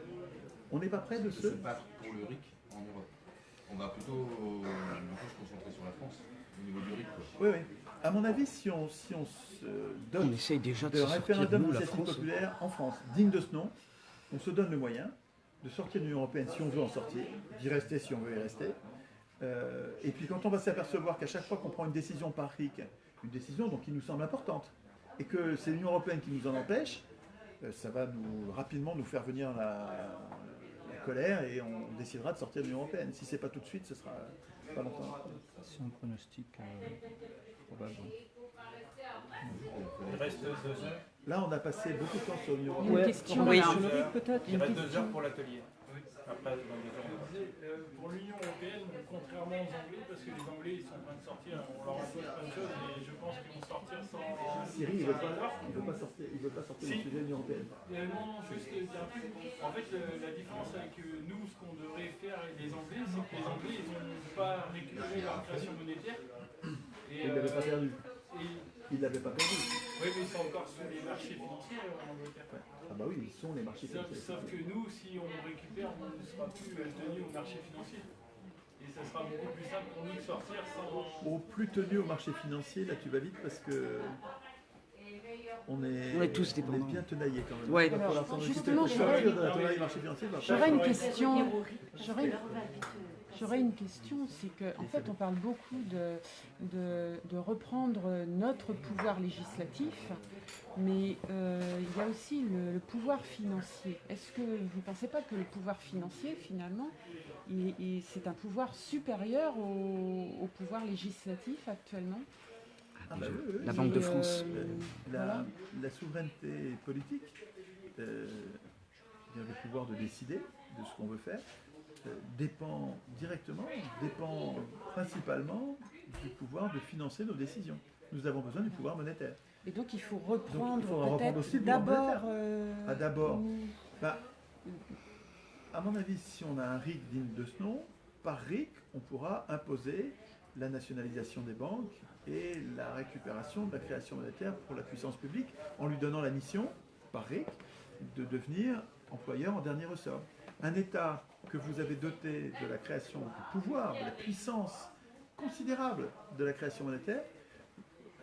On n'est pas prêt de Se se... battre pour le RIC en Europe. On va plutôt se concentrer sur la France, au niveau du RIC. Quoi. Oui, oui. À mon avis, si on se On donne essaye déjà de de se sortir, référendum nous, la d'initiative France. populaire en France, digne de ce nom, on se donne le moyen de sortir de l'Union européenne si on veut en sortir, d'y rester si on veut y rester. Et puis quand on va s'apercevoir qu'à chaque fois qu'on prend une décision par RIC, une décision donc, qui nous semble importante, et que c'est l'Union européenne qui nous en empêche, ça va rapidement nous faire venir la colère et on décidera de sortir de l'Union européenne. Si c'est pas tout de suite, ce sera pas longtemps. C'est un pronostic probable. Il reste 2 heures. Là, on a passé beaucoup de temps sur l'Union Une européenne. question Oui. sur le RIC, peut-être. Il Une reste 2 question. heures pour l'atelier. Après, dans 2 heures. Pour l'Union européenne, contrairement aux Anglais, parce que les Anglais ils sont en train de sortir, on leur impose plein de choses et je pense qu'ils vont sortir sans. Syrie, il veut pas sortir Si. du sujet de l'Union européenne. Non, juste dire en fait, la différence avec nous, ce qu'on devrait faire avec les Anglais, c'est que les Anglais, ils n'ont pas récupéré leur création monétaire. Et, Il l'avait pas perdu. et- Il l'avait pas perdu. oui, mais ils sont encore sur les marchés financiers en Angleterre. Ah bah oui, ils sont les marchés financiers. Sauf que nous, si on récupère, on ne sera plus tenu au marché financier. Et ça sera beaucoup plus simple pour nous de sortir sans. Au plus tenu au marché financier, là tu vas vite parce que on est tous dépendants. bien tenaillés quand même. Ouais. Il va falloir s'en occuper. Justement, Pour sortir de la tenaille du marché financier, bah, J'aurais une Ouais. question. J'aurais une question, c'est qu'en fait, on parle beaucoup de reprendre notre pouvoir législatif, mais il y a aussi le pouvoir financier. Est-ce que vous ne pensez pas que le pouvoir financier, finalement, c'est un pouvoir supérieur au pouvoir législatif actuellement? ah bah oui, oui, La oui. Banque de France. Voilà. La souveraineté politique, le pouvoir de décider de ce qu'on veut faire, dépend principalement du pouvoir de financer nos décisions. Nous avons besoin du pouvoir monétaire. Et donc il faut Donc, il reprendre faudra reprendre aussi peut-être le pouvoir d'abord... monétaire. D'abord, bah, à mon avis, si on a un RIC digne de ce nom, par RIC, on pourra imposer la nationalisation des banques et la récupération de la création monétaire pour la puissance publique en lui donnant la mission, par RIC, de devenir employeur en dernier ressort. Un État que vous avez doté de la création du pouvoir, de la puissance considérable de la création monétaire,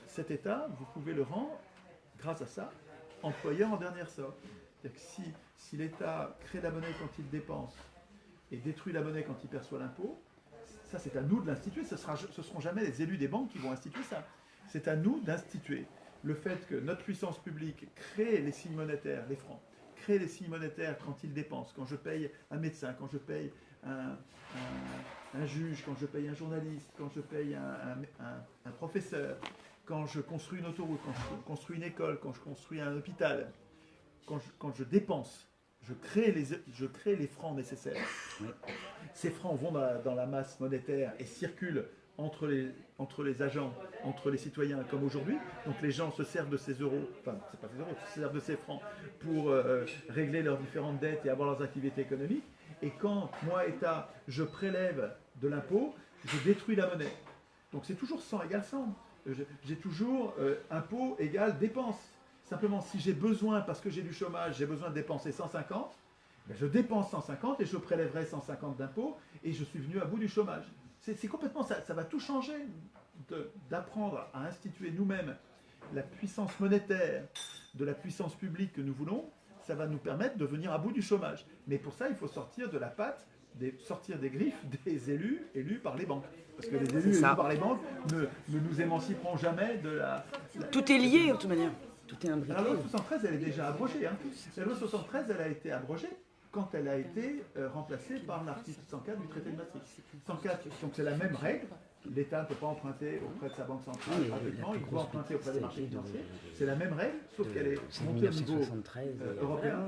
cet État, vous pouvez le rendre, grâce à ça, employeur en dernier ressort. C'est-à-dire que si l'État crée la monnaie quand il dépense et détruit la monnaie quand il perçoit l'impôt, ça c'est à nous de l'instituer, ce seront jamais les élus des banques qui vont instituer ça. C'est à nous d'instituer le fait que notre puissance publique crée les signes monétaires, les francs, crée les signes monétaires quand il dépense, quand je paye un médecin, quand je paye un juge, quand je paye un journaliste, quand je paye un professeur, quand je construis une autoroute, quand je construis une école, quand je construis un hôpital, quand je dépense, je crée les francs nécessaires. Oui. Ces francs vont dans la masse monétaire et circulent entre les agents, entre les citoyens, comme aujourd'hui. Donc les gens se servent de ces euros, enfin, c'est pas ces euros, se servent de ces francs pour régler leurs différentes dettes et avoir leurs activités économiques. Et quand, moi, État, je prélève de l'impôt, je détruis la monnaie. Donc c'est toujours 100 égale 100. J'ai toujours impôt égale dépense. Simplement, si j'ai besoin, parce que j'ai du chômage, j'ai besoin de dépenser 150, ben je dépense 150 et je prélèverai 150 d'impôts et je suis venu à bout du chômage. C'est complètement ça. Ça va tout changer d'apprendre à instituer nous-mêmes la puissance monétaire de la puissance publique que nous voulons. Ça va nous permettre de venir à bout du chômage. Mais pour ça, il faut sortir de la patte, sortir des griffes des élus par les banques. Parce que les élus par les banques ne nous émanciperont jamais de la... Tout est lié, de toute manière. Tout est imbriqué. La loi 73, elle est déjà abrogée. Hein. La loi 73, elle a été abrogée quand elle a été remplacée par l'article 104 du traité de Maastricht. 104, donc c'est la même règle. L'État ne peut pas emprunter auprès de sa banque centrale gratuitement, il peut emprunter auprès des marchés financiers. C'est la même règle, sauf qu'elle est montée au niveau européen.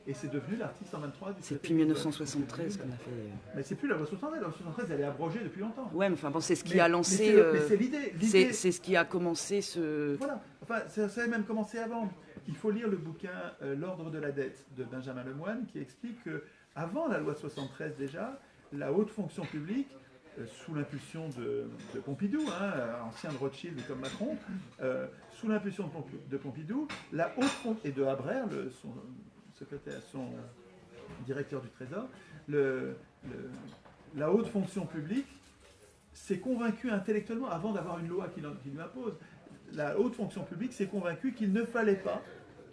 Et c'est devenu l'article 123 du traité. C'est depuis 1973 qu'on a fait. Mais c'est plus la loi 73, la loi 73 elle est abrogée depuis longtemps. Ouais, mais enfin bon, c'est ce qui a lancé. Mais c'est l'idée. C'est ce qui a commencé ce. Voilà, enfin ça avait même commencé avant. Il faut lire le bouquin L'ordre de la dette de Benjamin Lemoine qui explique que avant la loi 73 déjà, la haute fonction publique sous l'impulsion de Pompidou, hein, ancien de Rothschild comme Macron, sous l'impulsion de Pompidou, la haute et de Habrère, son secrétaire, son directeur du Trésor, la haute fonction publique s'est convaincue intellectuellement, avant d'avoir une loi qui lui impose, la haute fonction publique s'est convaincue qu'il ne fallait pas,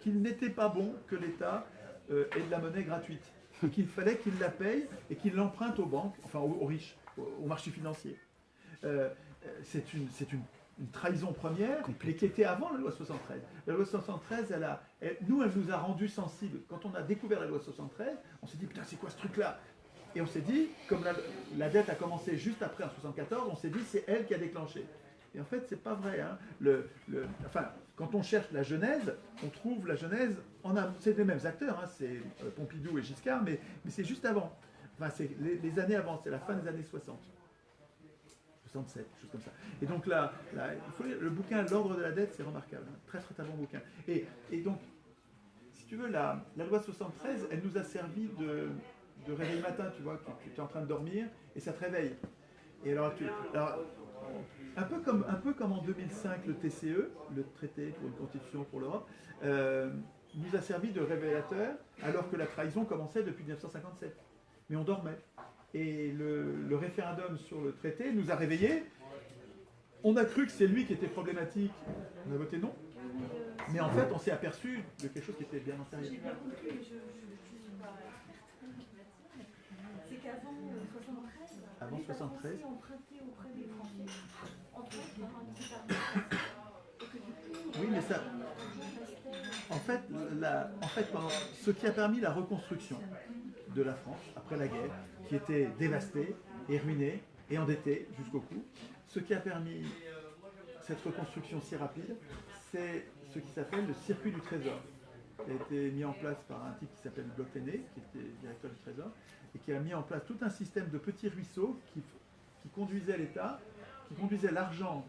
qu'il n'était pas bon que l'État ait de la monnaie gratuite, qu'il fallait qu'il la paye et qu'il l'emprunte aux banques, enfin aux riches, au marché financier. C'est une trahison première, mais qui était avant la loi 73. La loi 73, elle nous a rendus sensibles. Quand on a découvert la loi 73, on s'est dit, putain, c'est quoi ce truc-là? Et on s'est dit, comme la dette a commencé juste après en 74, on s'est dit, c'est elle qui a déclenché. Et en fait, c'est pas vrai. Hein. Enfin, quand on cherche la Genèse, on trouve la Genèse, c'est les mêmes acteurs, hein, c'est Pompidou et Giscard, mais c'est juste avant. Enfin, c'est les années avant, c'est la fin des années 60. 67, chose comme ça. Et donc là, le bouquin L'ordre de la dette, c'est remarquable. Hein, très très bon bouquin. Et donc, si tu veux, la loi 73, elle nous a servi de réveil matin, tu vois, tu es en train de dormir et ça te réveille. Et alors, un peu comme en 2005, le TCE, le traité pour une constitution pour l'Europe, nous a servi de révélateur alors que la trahison commençait depuis 1957. Mais on dormait. Et le référendum sur le traité nous a réveillés. On a cru que c'est lui qui était problématique. On a voté non. Mais en fait, on s'est aperçu de quelque chose qui était bien antérieur. J'ai bien compris, mais je ne suis pas experte. C'est qu'avant 73, avant 73, les Français empruntaient auprès des Français, entre autres par un petit arbitre. Et que du coup, oui, mais ça. En fait, ce qui a permis la reconstruction de la France après la guerre, qui était dévastée et ruinée et endettée jusqu'au cou, ce qui a permis cette reconstruction si rapide, c'est ce qui s'appelle le circuit du trésor, qui a été mis en place par un type qui s'appelle Bloch-Léné, qui était directeur du trésor, et qui a mis en place tout un système de petits ruisseaux qui conduisaient l'État, qui conduisaient l'argent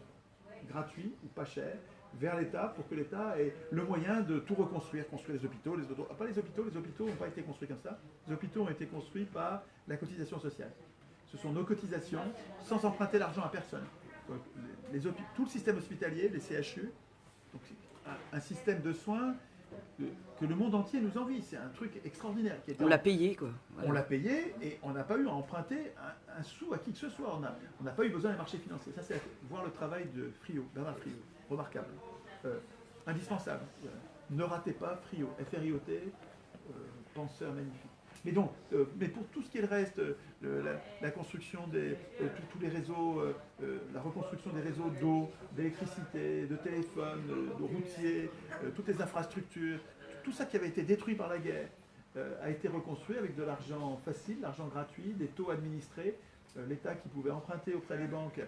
gratuit ou pas cher vers l'État pour que l'État ait le moyen de tout reconstruire, construire les hôpitaux, pas les hôpitaux n'ont pas été construits comme ça. Les hôpitaux ont été construits par la cotisation sociale. Ce sont nos cotisations sans emprunter l'argent à personne. Donc, tout le système hospitalier, les CHU, donc un système de soins que le monde entier nous envie. C'est un truc extraordinaire. On l'a payé, quoi. Voilà. On l'a payé et on n'a pas eu à emprunter un sou à qui que ce soit. On n'a pas eu besoin des marchés financiers. Ça, c'est voir le travail de Friot, Bernard Friot. Remarquable. Indispensable. Ne ratez pas Friot. FRIOT, penseur magnifique. Mais donc, mais pour tout ce qui est le reste, la construction tous les réseaux, la reconstruction des réseaux d'eau, d'électricité, de téléphone, de routiers, toutes les infrastructures, tout ça qui avait été détruit par la guerre a été reconstruit avec de l'argent facile, l'argent gratuit, des taux administrés, l'État qui pouvait emprunter auprès des banques,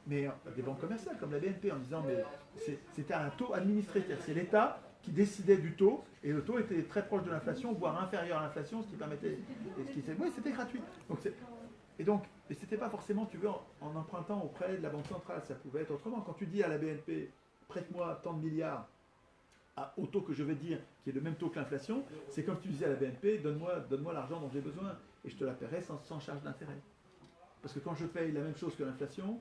mais des banques commerciales comme la BNP, en disant mais c'était un taux administré, c'est-à-dire c'est l'État qui décidait du taux, et le taux était très proche de l'inflation, voire inférieur à l'inflation, ce qui permettait... Oui, c'était gratuit. Et c'était pas forcément, tu veux, en empruntant auprès de la Banque centrale, ça pouvait être autrement. Quand tu dis à la BNP, prête-moi tant de milliards au taux que je vais dire, qui est le même taux que l'inflation, c'est comme tu disais à la BNP, donne-moi l'argent dont j'ai besoin, et je te la paierai sans charge d'intérêt. Parce que quand je paye la même chose que l'inflation,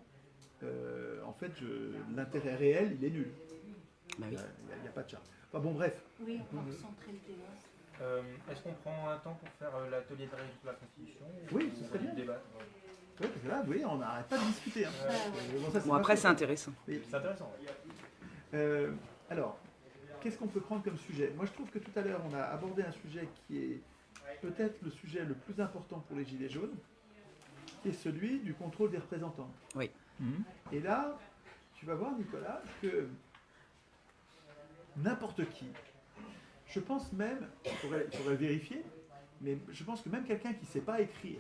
en fait, l'intérêt réel, il est nul. Bah oui. Il n'y a pas de charge. Enfin bon, bref. Oui, on va recentrer le débat. Est-ce qu'on prend un temps pour faire l'atelier de réécriture de la Constitution? Oui, ce serait bien. Débattre. Oui, parce que là, oui, on n'arrête pas de discuter. Hein. Bon, après, c'est intéressant. C'est intéressant. Alors, qu'est-ce qu'on peut prendre comme sujet? Moi, je trouve que tout à l'heure, on a abordé un sujet qui est peut-être le sujet le plus important pour les Gilets jaunes, qui est celui du contrôle des représentants. Oui. Et là, tu vas voir, Nicolas, que n'importe qui, je pense même, il faudrait vérifier, mais je pense que même quelqu'un qui ne sait pas écrire,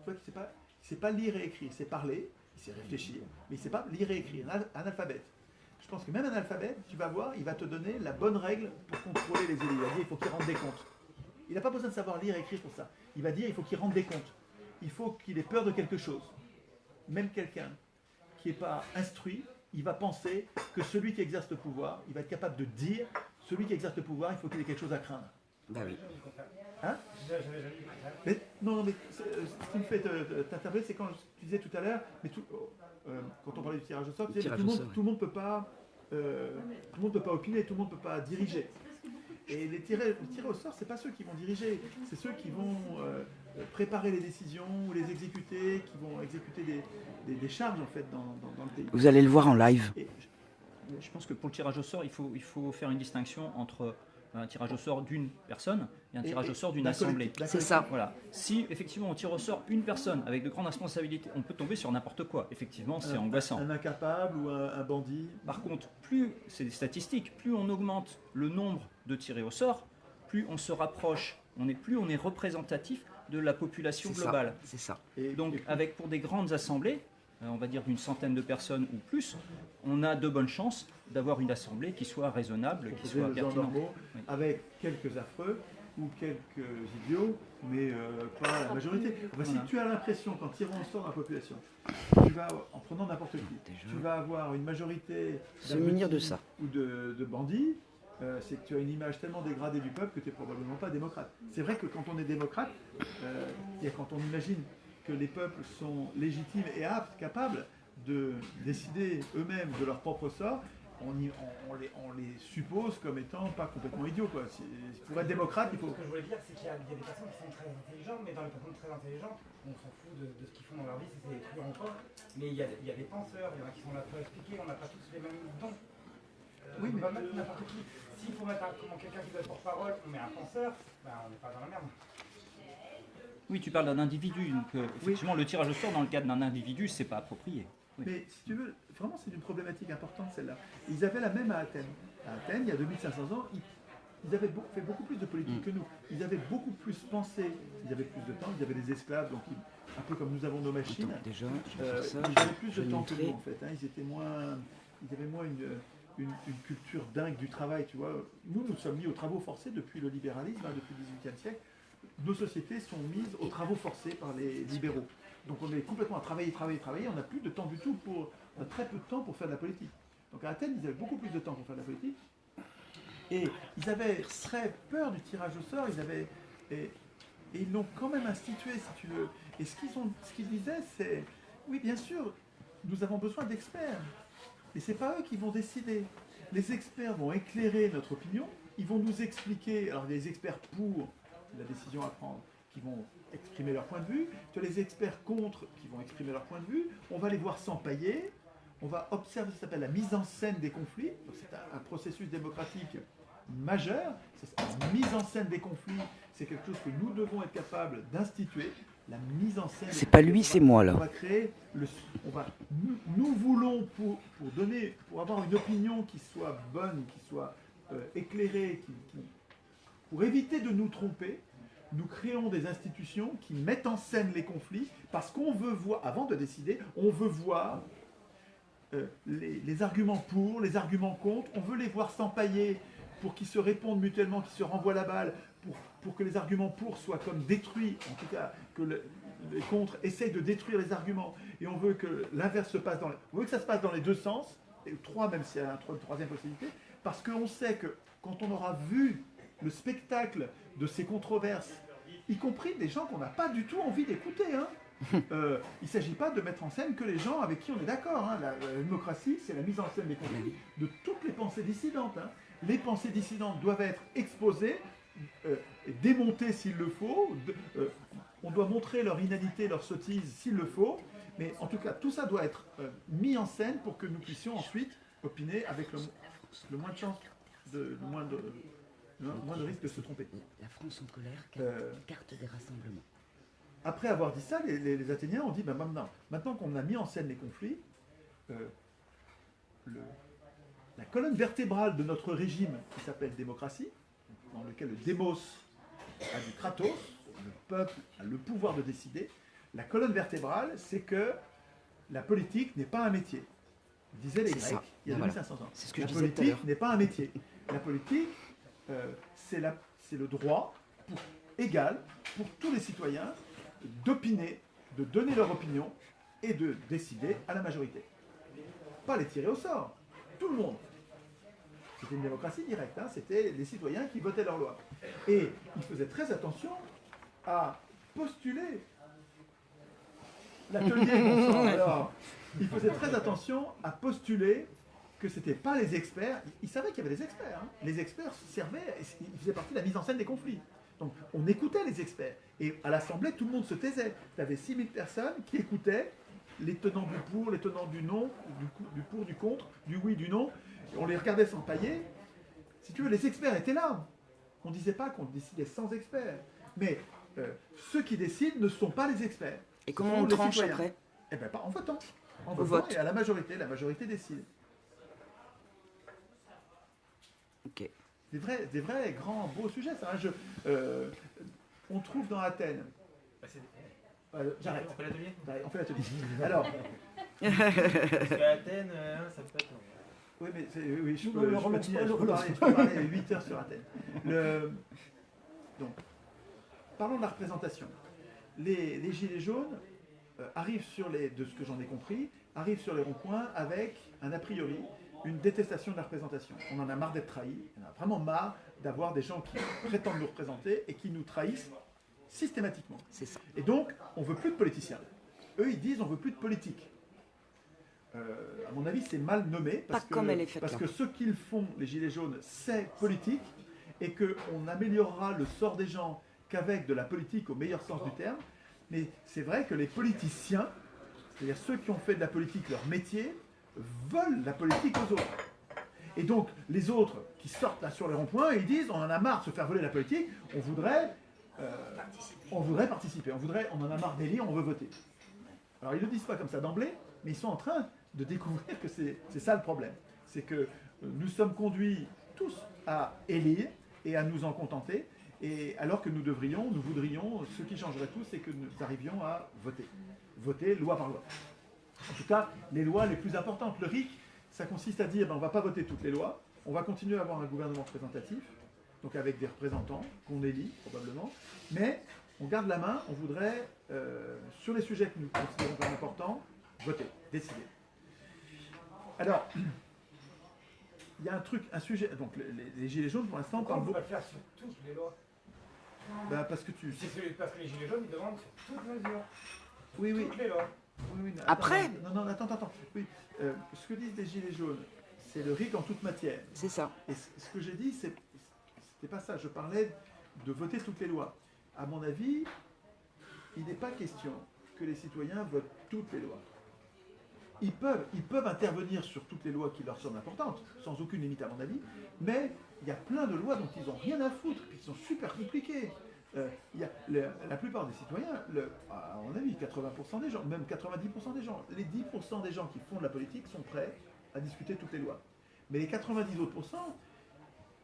qui ne sait pas lire et écrire, il sait parler, il sait réfléchir, mais il ne sait pas lire et écrire, un analphabète. Je pense que même un analphabète, tu vas voir, il va te donner la bonne règle pour contrôler les élus. Il va dire il faut qu'il rende des comptes. Il n'a pas besoin de savoir lire et écrire pour ça. Il va dire il faut qu'il rende des comptes. Il faut qu'il ait peur de quelque chose. Même quelqu'un qui n'est pas instruit, il va penser que celui qui exerce le pouvoir, il va être capable de dire, celui qui exerce le pouvoir, il faut qu'il ait quelque chose à craindre. Bah oui. Hein? J'avais jamais vu ça. Mais, non, mais ce qui me fait t'interpeller, c'est quand tu disais tout à l'heure, mais quand on parlait du tirage au sort, tu disais, mais tout le monde peut pas opiner, tout le monde peut pas diriger. Et les tirés au sort, c'est pas ceux qui vont diriger, c'est ceux qui vont préparer les décisions, ou les exécuter, qui vont exécuter des charges en fait dans le pays. Vous allez le voir en live. Et Je pense que pour le tirage au sort, il faut faire une distinction entre un tirage au sort d'une personne et un tirage au sort d'une assemblée. C'est ça. Voilà. Si effectivement on tire au sort une personne avec de grandes responsabilités, on peut tomber sur n'importe quoi. Effectivement, c'est angoissant. Un incapable ou un bandit. Par contre, plus, c'est des statistiques, plus on augmente le nombre de tirés au sort, plus on se rapproche, plus on est représentatif de la population globale. C'est ça. Donc, avec pour des grandes assemblées, on va dire d'une centaine de personnes ou plus, on a de bonnes chances d'avoir une assemblée qui soit raisonnable, qui soit pertinente. Oui. Avec quelques affreux ou quelques idiots, mais pas la majorité. Enfin, si tu as l'impression, qu'en tirant au sort dans la population, en prenant n'importe qui, tu vas avoir une majorité de ou de bandits, c'est que tu as une image tellement dégradée du peuple que tu n'es probablement pas démocrate. C'est vrai que quand on est démocrate, quand on imagine que les peuples sont légitimes et aptes, capables de décider eux-mêmes de leur propre sort, on les suppose comme étant pas complètement idiots, quoi. Pour être démocrate, il faut... Ce que je voulais dire, c'est qu'il y a des personnes qui sont très intelligentes, mais dans les personnes très intelligentes, on s'en fout de ce qu'ils font dans leur vie, si c'est des truands ou pas. Mais il y a des penseurs, il y en a qui sont là pour expliquer, on n'a pas tous les mêmes dons. Oui, on mais... va mettre n'importe qui. S'il faut mettre quelqu'un qui doit être porte-parole, on met un penseur, on n'est pas dans la merde. Oui, tu parles d'un individu, donc effectivement le tirage au sort dans le cadre d'un individu, c'est pas approprié. Oui. Mais si tu veux, vraiment c'est une problématique importante celle-là. Ils avaient la même à Athènes. À Athènes, il y a 2500 ans, ils avaient fait beaucoup plus de politique que nous. Ils avaient beaucoup plus pensé, ils avaient plus de temps, ils avaient des esclaves, donc un peu comme nous avons nos machines. Attends, déjà, ils avaient plus de temps que nous en fait. Ils avaient moins une culture dingue du travail, tu vois. Nous sommes mis aux travaux forcés depuis le libéralisme, depuis le XVIIIe siècle. Nos sociétés sont mises aux travaux forcés par les libéraux. Donc on est complètement à travailler, on n'a plus de temps du tout on a très peu de temps pour faire de la politique. Donc à Athènes, ils avaient beaucoup plus de temps pour faire de la politique. Et ils avaient très peur du tirage au sort, et ils l'ont quand même institué, si tu veux. Et ce qu'ils disaient, c'est, oui bien sûr, nous avons besoin d'experts. Et ce n'est pas eux qui vont décider. Les experts vont éclairer notre opinion, ils vont nous expliquer, alors des experts pour la décision à prendre, qui vont exprimer leur point de vue, tu as les experts contre qui vont exprimer leur point de vue, on va les voir s'empailler, on va observer ce qui s'appelle la mise en scène des conflits, c'est un processus démocratique majeur, la mise en scène des conflits, c'est quelque chose que nous devons être capables d'instituer, la mise en scène. C'est pas lui, c'est moi là. On va créer, nous voulons pour avoir une opinion qui soit bonne, qui soit éclairée, pour éviter de nous tromper, nous créons des institutions qui mettent en scène les conflits parce qu'on veut voir, avant de décider, on veut voir les arguments pour, les arguments contre, on veut les voir s'empailler pour qu'ils se répondent mutuellement, qu'ils se renvoient la balle, pour que les arguments pour soient comme détruits, en tout cas que les contre essayent de détruire les arguments, et on veut que l'inverse se passe on veut que ça se passe dans les deux sens, et trois même s'il y a une troisième possibilité, parce qu'on sait que quand on aura vu le spectacle de ces controverses, y compris des gens qu'on n'a pas du tout envie d'écouter. Il ne s'agit pas de mettre en scène que les gens avec qui on est d'accord. La démocratie, c'est la mise en scène des conflits de toutes les pensées dissidentes. Les pensées dissidentes doivent être exposées, démontées s'il le faut. On doit montrer leur inanité, leur sottise s'il le faut. Mais en tout cas, tout ça doit être mis en scène pour que nous puissions ensuite opiner avec le moins de chance, le moins de risque de se tromper. La France en colère, carte des rassemblements. Après avoir dit ça, les Athéniens ont dit, maintenant qu'on a mis en scène les conflits, la colonne vertébrale de notre régime, qui s'appelle démocratie, dans lequel le démos a du kratos, le peuple a le pouvoir de décider, la colonne vertébrale, c'est que la politique n'est pas un métier. Disaient les Grecs, il y a 2500 ans. C'est ce que la je disais politique n'est pas un métier. La politique, c'est le droit égal pour tous les citoyens d'opiner, de donner leur opinion et de décider à la majorité. Pas les tirer au sort. Tout le monde. C'était une démocratie directe, hein, c'était les citoyens qui votaient leurs lois. Et ils faisaient très attention à postuler l'atelier. Bon sang, alors, ils faisaient très attention à postuler que ce n'étaient pas les experts. Ils savaient qu'il y avait des experts. Hein. Les experts servaient, ils faisaient partie de la mise en scène des conflits. Donc on écoutait les experts. Et à l'Assemblée, tout le monde se taisait. Tu avais 6000 personnes qui écoutaient les tenants du pour, les tenants du non, du pour, du contre, du oui, du non. Et on les regardait s'empailler. Si tu veux, les experts étaient là. On ne disait pas qu'on décidait sans experts. Mais ceux qui décident ne sont pas les experts. Et comment on tranche après? Eh bien, en votant. En Au votant vote. et à la majorité décide. Ok. Des vrais grands beaux sujets, ça. Hein. On trouve dans Athènes. J'arrête. On fait l'atelier. On fait l'atelier. Alors. Parce qu'à Athènes, ça peut être. Oui, mais oui, je peux parler 8 heures sur Athènes. Donc, parlons de la représentation. Les gilets jaunes arrivent de ce que j'en ai compris, arrivent sur les ronds-points avec un a priori, une détestation de la représentation. On en a marre d'être trahis, on en a vraiment marre d'avoir des gens qui prétendent nous représenter et qui nous trahissent systématiquement. C'est ça. Et donc, on ne veut plus de politiciens. Eux, ils disent on ne veut plus de politique. À mon avis, c'est mal nommé parce que ce qu'ils font, les Gilets jaunes, c'est politique et qu'on améliorera le sort des gens qu'avec de la politique au meilleur sens du terme. Mais c'est vrai que les politiciens, c'est-à-dire ceux qui ont fait de la politique leur métier, veulent la politique aux autres. Et donc, les autres qui sortent là sur les ronds-points, ils disent on en a marre de se faire voler la politique, on voudrait participer, on en a marre d'élire, on veut voter. Alors, ils ne le disent pas comme ça d'emblée, mais ils sont en train de découvrir que c'est ça le problème. C'est que nous sommes conduits tous à élire et à nous en contenter, et alors que nous voudrions, ce qui changerait tout, c'est que nous arrivions à voter. Voter loi par loi. En tout cas, les lois les plus importantes. Le RIC, ça consiste à dire on ne va pas voter toutes les lois, on va continuer à avoir un gouvernement représentatif, donc avec des représentants qu'on élit probablement, mais on garde la main, on voudrait, sur les sujets que nous considérons comme importants, voter, décider. Alors, il y a un sujet, donc les Gilets jaunes pour l'instant Pourquoi on parlent ne peut beaucoup. pas le faire sur toutes les lois? Parce que parce que les Gilets jaunes, ils demandent sur toutes mesures. Oui, oui. Toutes les lois. Oui, mais Après attends. Oui, ce que disent les Gilets jaunes, c'est le RIC en toute matière. C'est ça. Et ce que j'ai dit, c'était pas ça. Je parlais de voter toutes les lois. À mon avis, il n'est pas question que les citoyens votent toutes les lois. Ils peuvent intervenir sur toutes les lois qui leur semblent importantes, sans aucune limite à mon avis, mais il y a plein de lois dont ils n'ont rien à foutre, qui sont super compliquées. La plupart des citoyens, à mon avis, 80% des gens, même 90% des gens, les 10% des gens qui font de la politique sont prêts à discuter toutes les lois. Mais les 90 autres pourcents,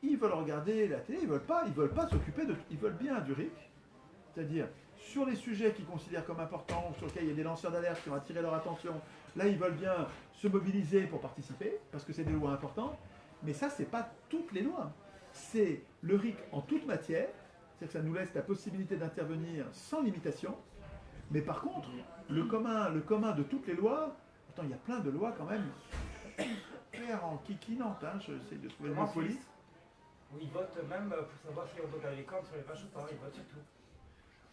ils veulent regarder la télé, ils veulent pas s'occuper de... Ils veulent bien du RIC, c'est-à-dire sur les sujets qu'ils considèrent comme importants, sur lesquels il y a des lanceurs d'alerte qui ont attiré leur attention, là ils veulent bien se mobiliser pour participer, parce que c'est des lois importantes, mais ça c'est pas toutes les lois. C'est le RIC en toute matière, c'est-à-dire que ça nous laisse la possibilité d'intervenir sans limitation, mais par contre, le commun de toutes les lois, attends, il y a plein de lois quand même super enquiquinantes, hein, j'essaie de trouver le mot poli. Où ils votent même pour savoir si on vote à l'écran sur les vaches ou pas, ils votent sur tout.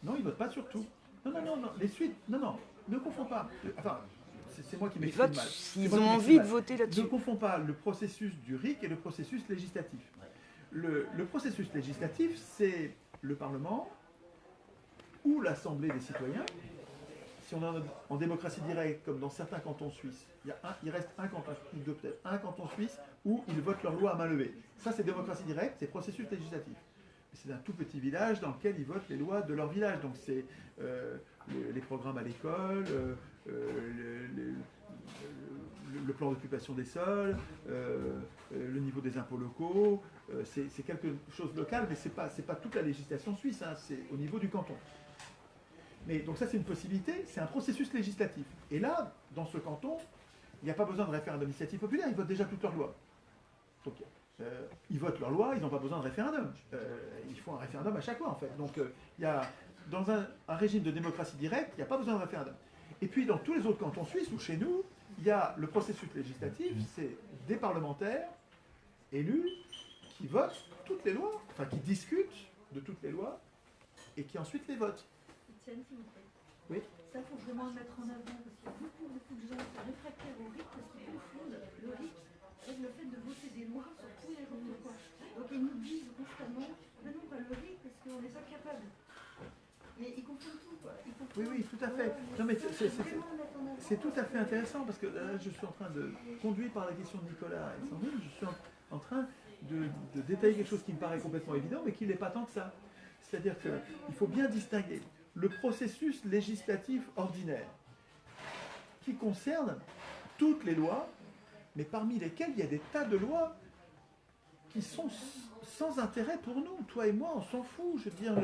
Non, ils ne votent pas sur tout. Non, les suites, non, ne confonds pas. Enfin, c'est moi qui m'exprime mal. Ils ont envie de voter là-dessus. Ne confonds pas le processus du RIC et le processus législatif. Le processus législatif, c'est le Parlement ou l'Assemblée des citoyens. Si on est en démocratie directe, comme dans certains cantons suisses, il reste un canton, ou deux peut-être, un canton suisse où ils votent leur loi à main levée. Ça, c'est démocratie directe, c'est processus législatif. C'est un tout petit village dans lequel ils votent les lois de leur village. Donc c'est les programmes à l'école, le plan d'occupation des sols, le niveau des impôts locaux. C'est quelque chose de local, mais c'est pas toute la législation suisse, hein, c'est au niveau du canton. Mais donc ça c'est une possibilité, c'est un processus législatif. Et là, dans ce canton, il n'y a pas besoin de référendum d'initiative populaire, ils votent déjà toutes leurs lois. Donc, ils votent leur loi, ils n'ont pas besoin de référendum. Il faut un référendum à chaque fois, en fait. Donc, dans un régime de démocratie directe, il n'y a pas besoin de référendum. Et puis, dans tous les autres cantons suisses, ou chez nous, il y a le processus législatif, c'est des parlementaires élus qui votent toutes les lois, enfin qui discutent de toutes les lois et qui ensuite les votent. Étienne, s'il vous plaît. Oui. Ça, il faut vraiment le mettre en avant parce qu'il y a beaucoup de gens qui sont réfractaires au RIC parce qu'ils confondent le RIC avec le fait de voter des lois sur tous les jours de quoi. Donc ils nous disent constamment, mais non, pas le RIC parce qu'on n'est pas capable. Mais ils confondent tout, quoi. Ils confondent Oui, tout à fait. Non, mais c'est tout à fait intéressant parce que là, je suis en train de, conduit par la question de Nicolas et Sandrine, je suis en train de détailler quelque chose qui me paraît complètement évident, mais qui n'est pas tant que ça. C'est-à-dire qu'il faut bien distinguer le processus législatif ordinaire, qui concerne toutes les lois, mais parmi lesquelles il y a des tas de lois qui sont sans intérêt pour nous. Toi et moi, on s'en fout. Je veux dire,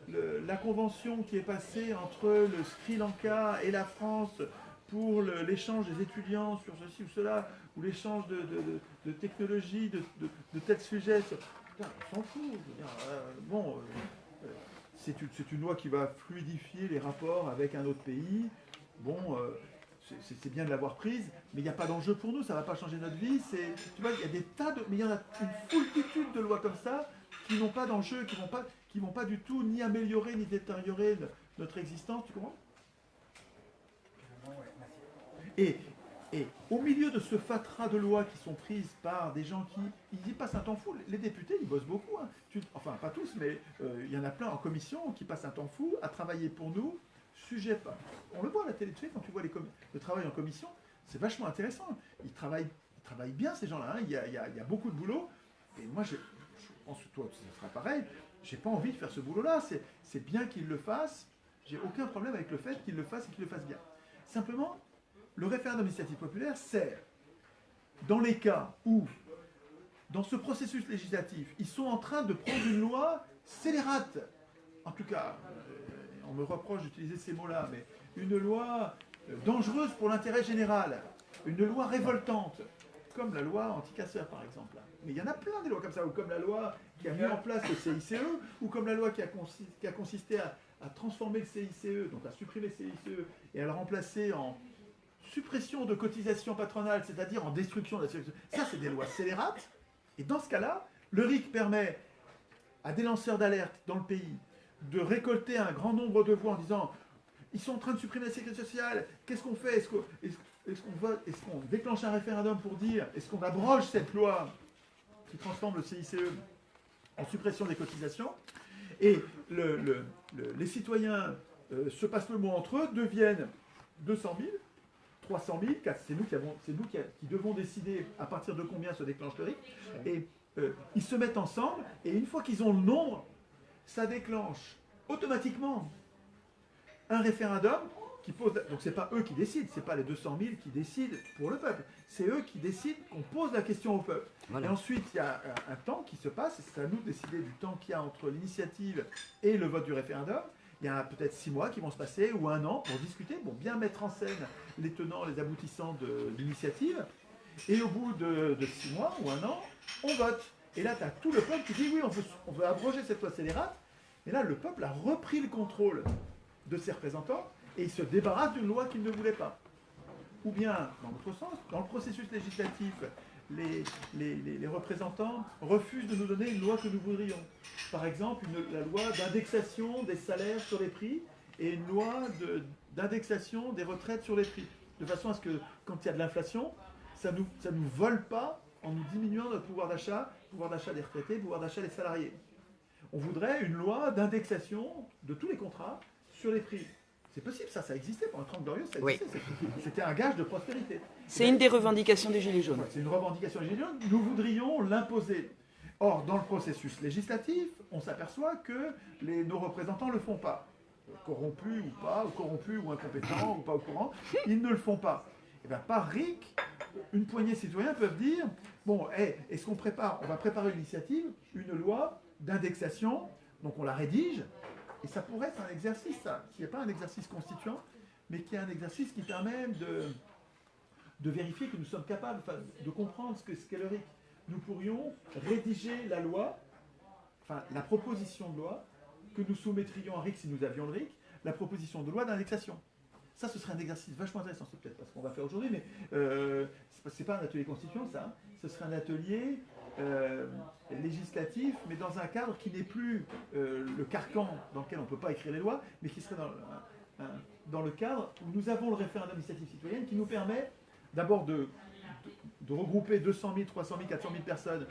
la convention qui est passée entre le Sri Lanka et la France pour l'échange des étudiants sur ceci ou cela, ou l'échange de technologies, de tels sujets, putain, on s'en fout. Je veux dire, c'est une loi qui va fluidifier les rapports avec un autre pays. Bon, c'est bien de l'avoir prise, mais il n'y a pas d'enjeu pour nous, ça ne va pas changer notre vie. Tu vois, il y a des tas de... Mais il y en a une foultitude de lois comme ça qui n'ont pas d'enjeu, qui vont pas du tout ni améliorer ni détériorer notre existence, tu comprends? Et au milieu de ce fatras de lois qui sont prises par des gens qui y passent un temps fou, les députés, ils bossent beaucoup. Hein. Enfin, pas tous, mais il y en a plein en commission qui passent un temps fou à travailler pour nous. Sujet pas. On le voit à la télé, tu sais, quand tu vois le travail en commission, c'est vachement intéressant. Ils travaillent bien, ces gens-là. Hein. Il y a beaucoup de boulot. Et moi, je pense que toi, ça sera pareil. J'ai pas envie de faire ce boulot-là. C'est bien qu'ils le fassent. J'ai aucun problème avec le fait qu'ils le fassent et qu'ils le fassent bien. Simplement, le référendum d'initiative populaire sert, dans les cas où, dans ce processus législatif, ils sont en train de prendre une loi scélérate. En tout cas, on me reproche d'utiliser ces mots-là, mais une loi dangereuse pour l'intérêt général, une loi révoltante, comme la loi anti-casseurs par exemple. Mais il y en a plein des lois comme ça, ou comme la loi qui a mis en place le CICE, ou comme la loi qui a consisté à transformer le CICE, donc à supprimer le CICE, et à le remplacer en suppression de cotisations patronales, c'est-à-dire en destruction de la sécurité. Ça, c'est des lois scélérates, et dans ce cas-là, le RIC permet à des lanceurs d'alerte dans le pays de récolter un grand nombre de voix en disant ils sont en train de supprimer la sécurité sociale, qu'est-ce qu'on fait? Est-ce qu'on déclenche un référendum pour dire est-ce qu'on abroge cette loi qui transforme le CICE en suppression des cotisations? Et les citoyens se passent le mot entre eux, deviennent 200 000, 300 000, c'est nous qui devons décider à partir de combien se déclenche le RIC, et ils se mettent ensemble, et une fois qu'ils ont le nombre, ça déclenche automatiquement un référendum qui pose... Donc c'est pas eux qui décident, c'est pas les 200 000 qui décident pour le peuple, c'est eux qui décident qu'on pose la question au peuple. Voilà. Et ensuite, il y a un temps qui se passe, et c'est à nous de décider du temps qu'il y a entre l'initiative et le vote du référendum. Il y a peut-être 6 mois qui vont se passer, ou 1 an, pour discuter, pour bien mettre en scène les tenants, les aboutissants de l'initiative. Et au bout de 6 mois ou 1 an, on vote. Et là, tu as tout le peuple qui dit oui, on veut abroger cette loi scélérate. Et là, le peuple a repris le contrôle de ses représentants et il se débarrasse d'une loi qu'il ne voulait pas. Ou bien, dans l'autre sens, dans le processus législatif, les représentants refusent de nous donner une loi que nous voudrions. Par exemple, la loi d'indexation des salaires sur les prix et une loi d'indexation des retraites sur les prix. De façon à ce que, quand il y a de l'inflation, ça nous vole pas en nous diminuant notre pouvoir d'achat des retraités, pouvoir d'achat des salariés. On voudrait une loi d'indexation de tous les contrats sur les prix. C'est possible, ça existait pendant 30 glorieuses, ça existait. Oui. C'était un gage de prospérité. C'est une des revendications des Gilets jaunes. C'est une revendication des Gilets jaunes. Nous voudrions l'imposer. Or, dans le processus législatif, on s'aperçoit que nos représentants ne le font pas. Corrompus ou pas, ou corrompus ou incompétents ou pas au courant, ils ne le font pas. Et bien, par RIC, une poignée de citoyens peuvent dire bon, est-ce qu'on prépare, on va préparer une initiative, une loi d'indexation, donc on la rédige, et ça pourrait être un exercice, ça, qui n'est pas un exercice constituant, mais qui est un exercice qui permet de vérifier que nous sommes capables de comprendre ce qu'est le RIC. Nous pourrions rédiger la loi, enfin la proposition de loi, que nous soumettrions à RIC si nous avions le RIC, la proposition de loi d'indexation. Ça, ce serait un exercice vachement intéressant, c'est peut-être pas ce qu'on va faire aujourd'hui, mais c'est pas un atelier constituant, ça. Ce serait un atelier législatif, mais dans un cadre qui n'est plus le carcan dans lequel on ne peut pas écrire les lois, mais qui serait dans le cadre où nous avons le référendum d'initiative citoyenne qui nous permet d'abord de regrouper 200 000, 300 000, 400 000 personnes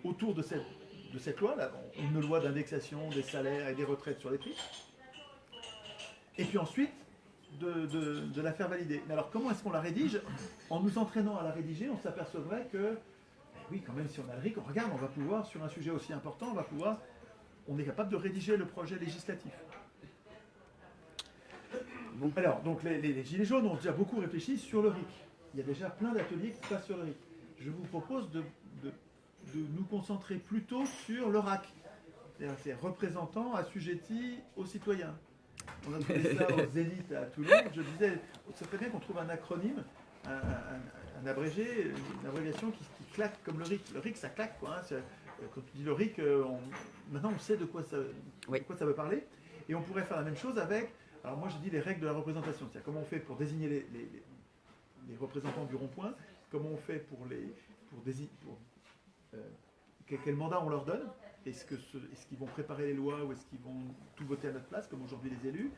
autour de cette loi, là, une loi d'indexation des salaires et des retraites sur les prix, et puis ensuite de la faire valider. Mais alors comment est-ce qu'on la rédige? En nous entraînant à la rédiger, on s'apercevrait que, oui, quand même, si on a le RIC, on regarde, on va pouvoir, sur un sujet aussi important, on est capable de rédiger le projet législatif. Bon. Alors, donc les Gilets jaunes ont déjà beaucoup réfléchi sur le RIC. Il y a déjà plein d'ateliers qui se passent sur le RIC. Je vous propose de nous concentrer plutôt sur le RAC, c'est-à-dire représentants assujettis aux citoyens. On a trouvé ça aux élites à Toulon. Je disais, c'est très bien qu'on trouve un acronyme, un abrégé, une abréviation qui claque comme le RIC. Le RIC, ça claque, quoi. Hein. Quand tu dis le RIC, maintenant on sait de quoi ça veut parler. Et on pourrait faire la même chose avec, alors moi je dis les règles de la représentation. C'est-à-dire comment on fait pour désigner les représentants du rond-point, comment on fait quel mandat on leur donne. Est-ce qu'ils vont préparer les lois ou est-ce qu'ils vont tout voter à notre place, comme aujourd'hui les élus?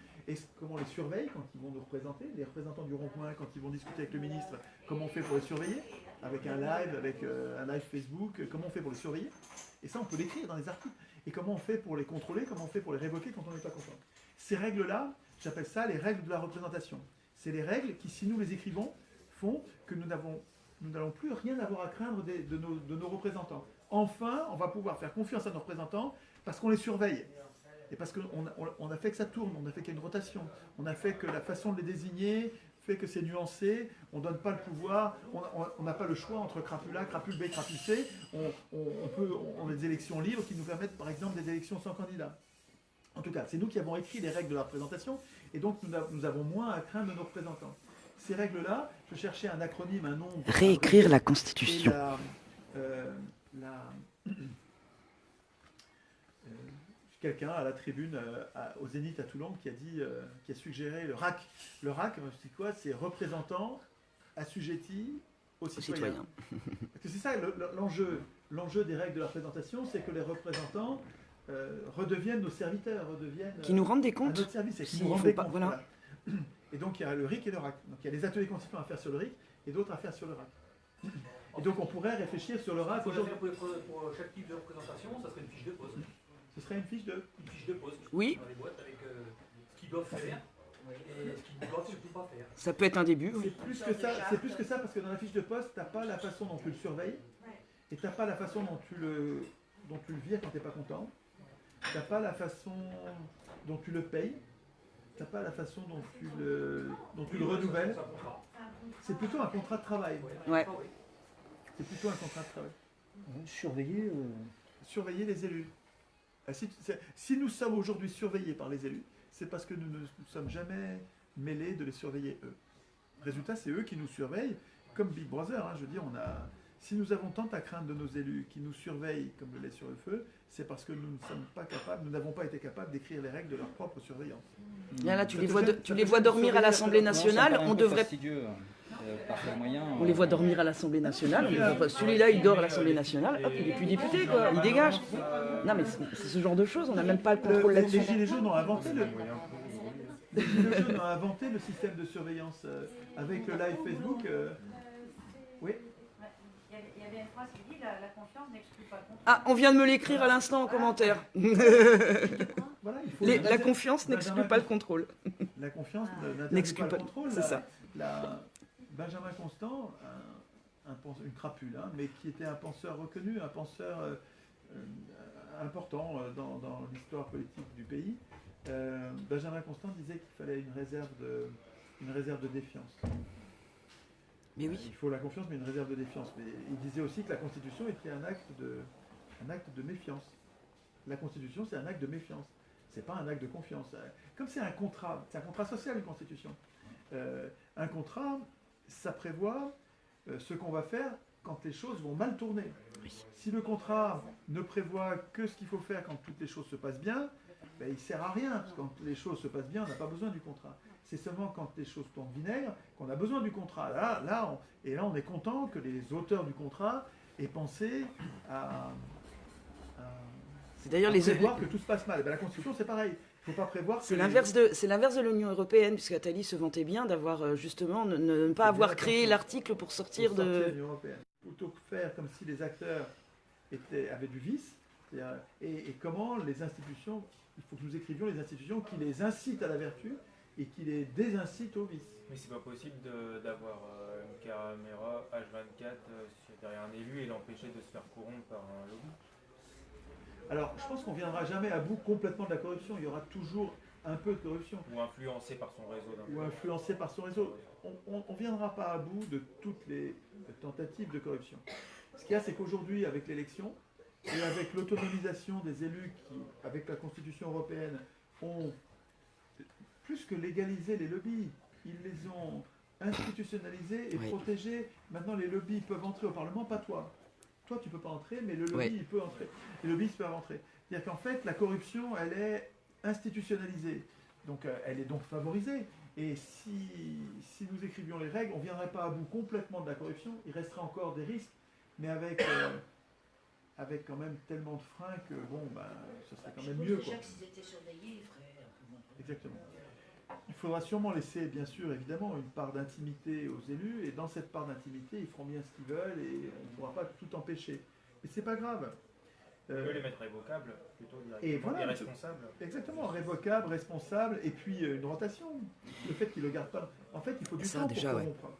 Comment on les surveille quand ils vont nous représenter? Les représentants du rond-point, quand ils vont discuter avec le ministre, comment on fait pour les surveiller? Avec un live Facebook, comment on fait pour les surveiller? Et ça, on peut l'écrire dans les articles. Et comment on fait pour les contrôler? Comment on fait pour les révoquer quand on n'est pas content? Ces règles-là, j'appelle ça les règles de la représentation. C'est les règles qui, si nous les écrivons, font que nous n'allons plus rien avoir à craindre de nos représentants. Enfin, on va pouvoir faire confiance à nos représentants parce qu'on les surveille. Et parce qu'on a fait que ça tourne, on a fait qu'il y a une rotation, on a fait que la façon de les désigner fait que c'est nuancé, on ne donne pas le pouvoir, on n'a pas le choix entre crapule A, crapule B, crapule C. On a des élections libres qui nous permettent par exemple des élections sans candidat. En tout cas, c'est nous qui avons écrit les règles de la représentation et donc nous avons moins à craindre de nos représentants. Ces règles-là, je cherchais un acronyme, un nom... Réécrire la Constitution. Quelqu'un à la tribune au Zénith à Toulon qui a suggéré le RAC. Le RAC, c'est quoi? C'est représentant assujetti aux citoyens. Parce que c'est ça l'enjeu des règles de la représentation, c'est que les représentants redeviennent nos serviteurs, qui nous rendent des comptes. À notre service, et qui nous rendent des comptes. Voilà. Et donc il y a le RIC et le RAC. Donc il y a des ateliers constituants à faire sur le RIC et d'autres à faire sur le RAC. Et donc on pourrait réfléchir sur le RAC. Pour chaque type de représentation, ça serait une fiche de poste. Ce serait une fiche de poste. Oui. Dans les boîtes avec ce qu'ils doivent faire et ce qu'ils ne doivent surtout pas faire. Ça peut être un début. Oui. C'est plus que ça parce que dans la fiche de poste, tu n'as pas la façon dont tu le surveilles et tu n'as pas la façon dont tu le vires quand tu n'es pas content. Tu n'as pas la façon dont tu le payes. Tu n'as pas la façon dont tu le renouvelles. C'est plutôt un contrat de travail. Ouais. C'est plutôt un contrat de travail. Surveiller les élus. Si nous sommes aujourd'hui surveillés par les élus, c'est parce que nous ne nous sommes jamais mêlés de les surveiller eux. Résultat, c'est eux qui nous surveillent, comme Big Brother. Hein, je veux dire, si nous avons tant à craindre de nos élus qui nous surveillent comme le lait sur le feu, c'est parce que nous n'avons pas été capables d'écrire les règles de leur propre surveillance. Là, tu les vois dormir à l'Assemblée nationale. On devrait. On les voit dormir à l'Assemblée nationale. Celui-là, il dort à l'Assemblée nationale. Hop, il n'est plus député, quoi. Il dégage. Non, mais c'est ce genre de choses. On n'a même pas le contrôle là-dessus. Les Gilets jaunes ont inventé le système de surveillance avec le live Facebook. Oui. Il y avait une phrase qui dit la confiance n'exclut pas le contrôle. Ah, on vient de me l'écrire à l'instant en commentaire. Voilà, la confiance n'exclut pas le contrôle. La confiance n'exclut pas le contrôle. C'est ça. Benjamin Constant, une crapule, hein, mais qui était un penseur reconnu, un penseur important dans l'histoire politique du pays. Benjamin Constant disait qu'il fallait une réserve de défiance. Mais oui. Il faut la confiance, mais une réserve de défiance. Mais il disait aussi que la Constitution était un acte de méfiance. La Constitution, c'est un acte de méfiance. C'est pas un acte de confiance. Comme c'est un contrat social, une Constitution. Un contrat, ça prévoit ce qu'on va faire quand les choses vont mal tourner. Oui. Si le contrat ne prévoit que ce qu'il faut faire quand toutes les choses se passent bien, ben, il ne sert à rien, parce que quand les choses se passent bien, on n'a pas besoin du contrat. C'est seulement quand les choses tournent vinaigre qu'on a besoin du contrat. Là, on est content que les auteurs du contrat et penser à c'est d'ailleurs prévoir que tout se passe mal. Et bien, la Constitution, c'est pareil. Il ne faut pas prévoir... C'est l'inverse de l'Union européenne, puisque Attali se vantait bien d'avoir justement ne pas avoir créé l'article pour sortir de l'Union européenne. Plutôt que faire comme si les acteurs avaient du vice, et comment les institutions, il faut que nous écrivions les institutions qui les incitent à la vertu et qui les désincitent au vice. Mais c'est pas possible d'avoir une caméra H24 derrière un élu et l'empêcher de se faire corrompre par un lobby. Alors, je pense qu'on ne viendra jamais à bout complètement de la corruption. Il y aura toujours un peu de corruption. Ou influencé par son réseau. Ou influencé par son réseau. On ne viendra pas à bout de toutes les tentatives de corruption. Ce qu'il y a, c'est qu'aujourd'hui, avec l'élection, et avec l'autonomisation des élus qui, avec la Constitution européenne, ont plus que légalisé les lobbies, ils les ont institutionnalisés et protégés. Maintenant, les lobbies peuvent entrer au Parlement, pas toi. Toi, tu ne peux pas entrer, mais le lobby, il peut entrer. Les lobbyistes peuvent entrer. C'est-à-dire qu'en fait, la corruption, elle est institutionnalisée. Donc, elle est donc favorisée. Et si nous écrivions les règles, on ne viendrait pas à bout complètement de la corruption. Il resterait encore des risques, mais avec quand même tellement de freins que, bon, ce serait quand même mieux. Déjà que s'ils étaient surveillés, ils feraient un peu moins. Exactement. Il faudra sûrement laisser, bien sûr, évidemment, une part d'intimité aux élus, et dans cette part d'intimité, ils feront bien ce qu'ils veulent, et on ne pourra pas tout empêcher. Mais c'est pas grave. On peut les mettre révocables, plutôt directement, et voilà, responsables. Exactement, révocables, responsables, et puis une rotation. Le fait qu'ils ne le gardent pas. En fait, il faut du temps pour corrompre.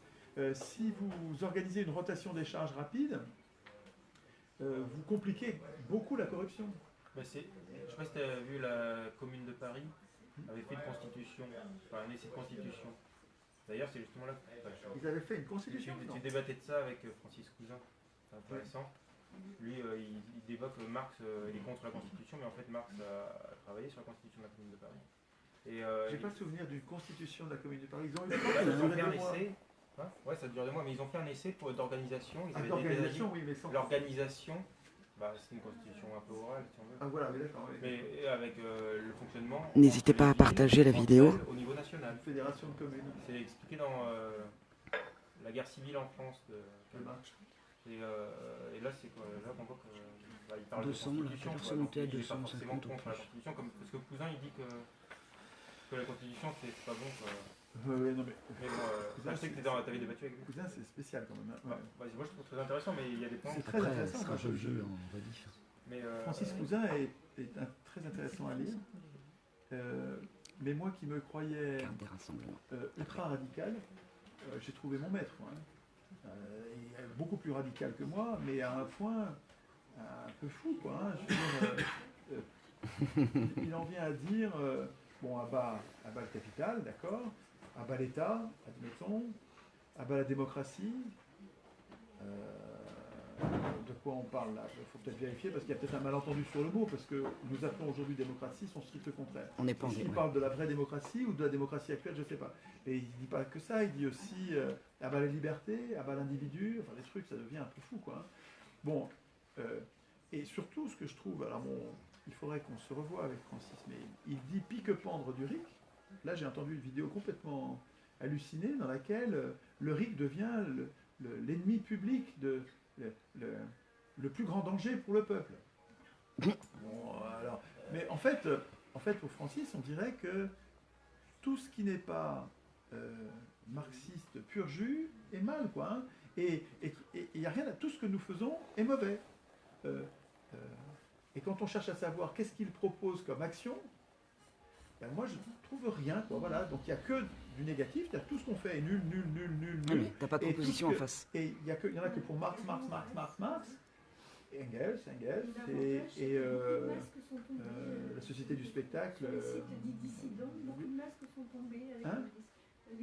Si vous organisez une rotation des charges rapide, vous compliquez beaucoup la corruption. Je ne sais pas si tu as vu la Commune de Paris avait fait une constitution, enfin un essai de constitution. D'ailleurs, c'est justement là que ils avaient fait une constitution. Tu débattais de ça avec Francis Cousin, c'est intéressant. Lui, il débat que Marx il est contre la constitution, mais en fait Marx a travaillé sur la constitution de la Commune de Paris. J'ai pas le souvenir d'une constitution de la Commune de Paris. Ils ont fait un essai. Ouais, ça dure 2 mois, mais ils ont fait un essai d'organisation. D'organisation, oui, mais sans. L'organisation. C'est une constitution un peu orale, si on veut. Ah voilà, mais d'accord. Oui. Mais avec le fonctionnement... N'hésitez pas à partager la vidéo. Au niveau national. Une fédération de communes. C'est expliqué dans la guerre civile en France de Marx. Et là, c'est quoi? Là, on voit qu'il parle de constitution. Personne n'était à 250 contre la constitution, parce que Cousin, il dit que la constitution, c'est pas bon, quoi. Non mais je sais que tu avais débattu avec lui. Cousin, c'est spécial quand même. Moi, je trouve très intéressant, mais il y a des points... C'est très intéressant. C'est un jeu en rediff. Francis Cousin est très intéressant à lire. Mais moi qui me croyais ultra radical, j'ai trouvé mon maître. Il est beaucoup plus radical que moi, mais à un point un peu fou, quoi. Je veux dire, il en vient à dire bon, à bas le capital, d'accord, à bas l'État, admettons, à bas la démocratie. De quoi on parle là? Il faut peut-être vérifier parce qu'il y a peut-être un malentendu sur le mot, parce que nous appelons aujourd'hui démocratie son strict contraire. On n'est pas il parle de la vraie démocratie ou de la démocratie actuelle, je ne sais pas. Et il ne dit pas que ça, il dit aussi à bas les libertés, à bas l'individu, enfin des trucs, ça devient un peu fou, quoi. Bon, et surtout ce que je trouve, alors bon, il faudrait qu'on se revoie avec Francis, mais il dit pique-pendre du RIC. Là j'ai entendu une vidéo complètement hallucinée dans laquelle le RIC devient l'ennemi public le plus grand danger pour le peuple. Bon, alors, mais en fait, pour Francis, on dirait que tout ce qui n'est pas marxiste pur jus est mal, quoi. Hein, et il n'y a rien, tout ce que nous faisons est mauvais. Et quand on cherche à savoir qu'est-ce qu'il propose comme action, ben moi je ne trouve rien, quoi. Voilà. Donc il n'y a que du négatif, c'est-à-dire tout ce qu'on fait est nul, nul, nul, nul, nul. Mais t'as pas de proposition en face. Et il n'y en a que pour Marx, Engels, et la société du spectacle. Le site dit dissident, beaucoup de masques sont tombés avec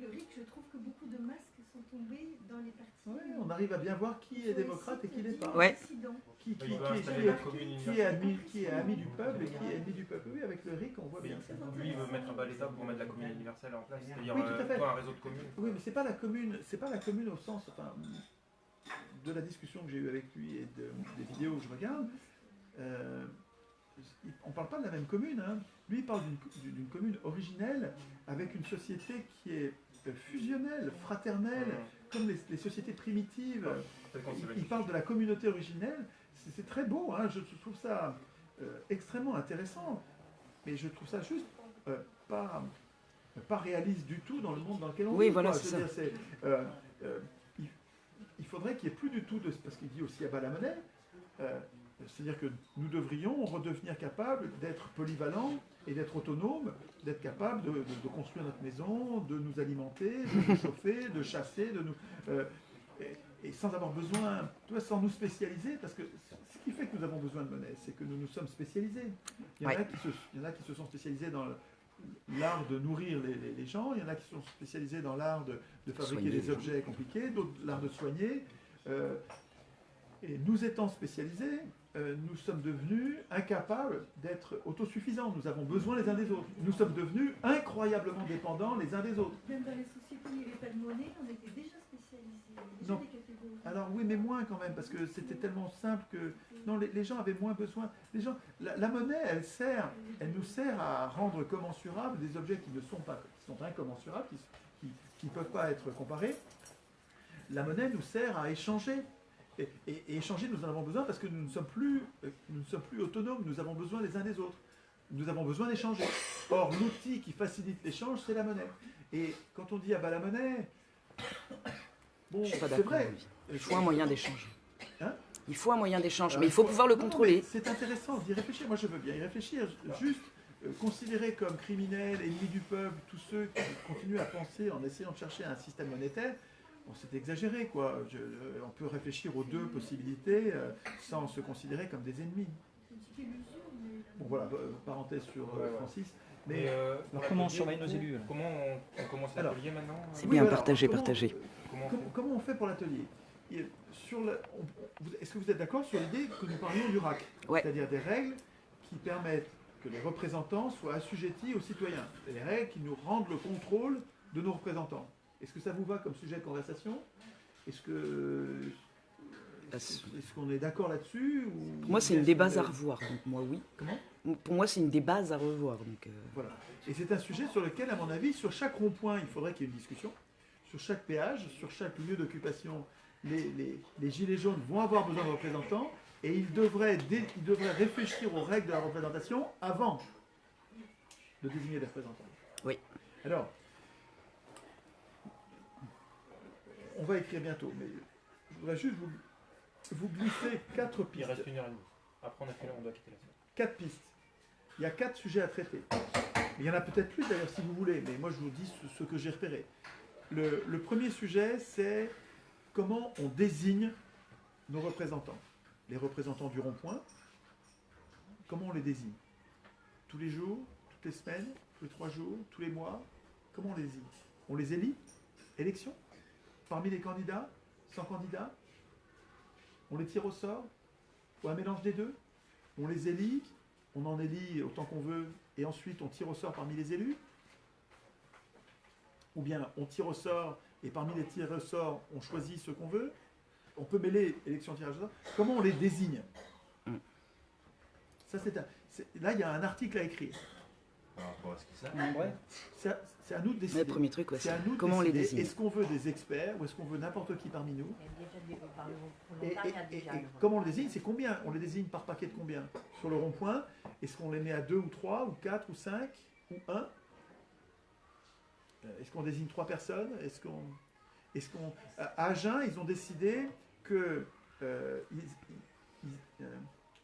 le RIC, je trouve que beaucoup de masques sont tombés dans les partis. Ouais, on arrive à bien voir qui est démocrate et qui n'est pas. Ouais. Qui est ami du peuple et qui est ennemi du peuple. Oui, avec le RIC, on voit bien. Lui, il veut mettre à bas l'État pour mettre la commune universelle en place, c'est-à-dire un réseau de communes. Oui, mais c'est pas la commune au sens de la discussion que j'ai eue avec lui et des vidéos que je regarde. On ne parle pas de la même commune. Hein. Lui, il parle d'une commune originelle avec une société qui est fusionnelle, fraternelle, comme les sociétés primitives, ils parlent de la communauté originelle. C'est très beau, hein, je trouve ça extrêmement intéressant, mais je trouve ça juste pas réaliste du tout dans le monde dans lequel on vit. Voilà, quoi. c'est ça. Il faudrait qu'il n'y ait plus du tout de... Parce qu'il dit aussi à bas la monnaie, c'est-à-dire que nous devrions redevenir capables d'être polyvalents et d'être autonomes, d'être capables de construire notre maison, de nous alimenter, de nous chauffer, de chasser, de nous... et sans avoir besoin, tu vois, sans nous spécialiser, parce que ce qui fait que nous avons besoin de monnaie, c'est que nous nous sommes spécialisés. Il y en a qui se sont spécialisés dans l'art de nourrir les gens, il y en a qui sont spécialisés dans l'art de fabriquer des objets compliqués, d'autres l'art de soigner. Et nous étant spécialisés, nous sommes devenus incapables d'être autosuffisants. Nous avons besoin les uns des autres. Nous sommes devenus incroyablement dépendants les uns des autres. Même dans les sociétés où il n'y avait pas de monnaie, on était déjà spécialisés. Déjà Non. des catégories. Alors oui, mais moins quand même, parce que c'était tellement simple que... Non, les gens avaient moins besoin. La monnaie, elle nous sert à rendre commensurables des objets qui sont incommensurables, qui ne peuvent pas être comparés. La monnaie nous sert à échanger. Et échanger, nous en avons besoin parce que nous ne sommes plus autonomes, nous avons besoin les uns des autres. Nous avons besoin d'échanger. Or, l'outil qui facilite l'échange, c'est la monnaie. Et quand on dit « ah bah la monnaie », bon, Je suis pas c'est d'accord. vrai. Il faut un moyen d'échange. Hein? Il faut un moyen d'échange, mais il faut pouvoir le contrôler. C'est intéressant d'y réfléchir. Moi, je veux bien y réfléchir. Juste considérer comme criminels, ennemis du peuple, tous ceux qui continuent à penser en essayant de chercher un système monétaire, bon, c'est exagéré, quoi. On peut réfléchir aux deux possibilités sans se considérer comme des ennemis. C'est une petite illusion, mais... Bon, voilà, parenthèse sur Francis. Mais alors comment on surveille nos élus? Comment on commence l'atelier maintenant? C'est bien, partagé. Comment on fait pour l'atelier? Est-ce que vous êtes d'accord sur l'idée que nous parlions du RAC? C'est-à-dire des règles qui permettent que les représentants soient assujettis aux citoyens. Et les règles qui nous rendent le contrôle de nos représentants. Est-ce que ça vous va comme sujet de conversation? Est-ce qu'on est d'accord là-dessus Pour moi, c'est une des bases à revoir. Donc moi, oui. Comment? Pour moi, c'est une des bases à revoir. Donc, Voilà. Et c'est un sujet sur lequel, à mon avis, sur chaque rond-point, il faudrait qu'il y ait une discussion. Sur chaque péage, sur chaque lieu d'occupation, les gilets jaunes vont avoir besoin de représentants et ils devraient réfléchir aux règles de la représentation avant de désigner des représentants. Oui. Alors, on va écrire bientôt, mais je voudrais juste vous glisser 4 pistes. Il reste 1h30. Après, on doit quitter la salle. 4 pistes. Il y a 4 sujets à traiter. Il y en a peut-être plus d'ailleurs si vous voulez, mais moi je vous dis ce que j'ai repéré. Le premier sujet, c'est comment on désigne nos représentants. Les représentants du rond-point, comment on les désigne? Tous les jours, toutes les semaines, tous les 3 jours, tous les mois? Comment on les désigne? On les élit? Élection? Parmi les candidats? Sans candidats? On les tire au sort? Ou un mélange des deux? On les élit, on en élit autant qu'on veut, et ensuite on tire au sort parmi les élus? Ou bien on tire au sort, et parmi les tirs au sort, on choisit ceux qu'on veut? On peut mêler élection, tirage au sort. Comment on les désigne? Ça, là, il y a un article à écrire. Par rapport à ce qui s'est. C'est à nous de décider. Le premier truc, c'est à nous de comment on les décider. désigne? Est-ce qu'on veut des experts ou est-ce qu'on veut n'importe qui parmi nous? Et Et comment on les désigne? C'est combien? On les désigne par paquet de combien? Sur le rond-point, est-ce qu'on les met à 2 ou 3 ou 4 ou 5 ou 1? Est-ce qu'on désigne 3 personnes? À Agen, ils ont décidé que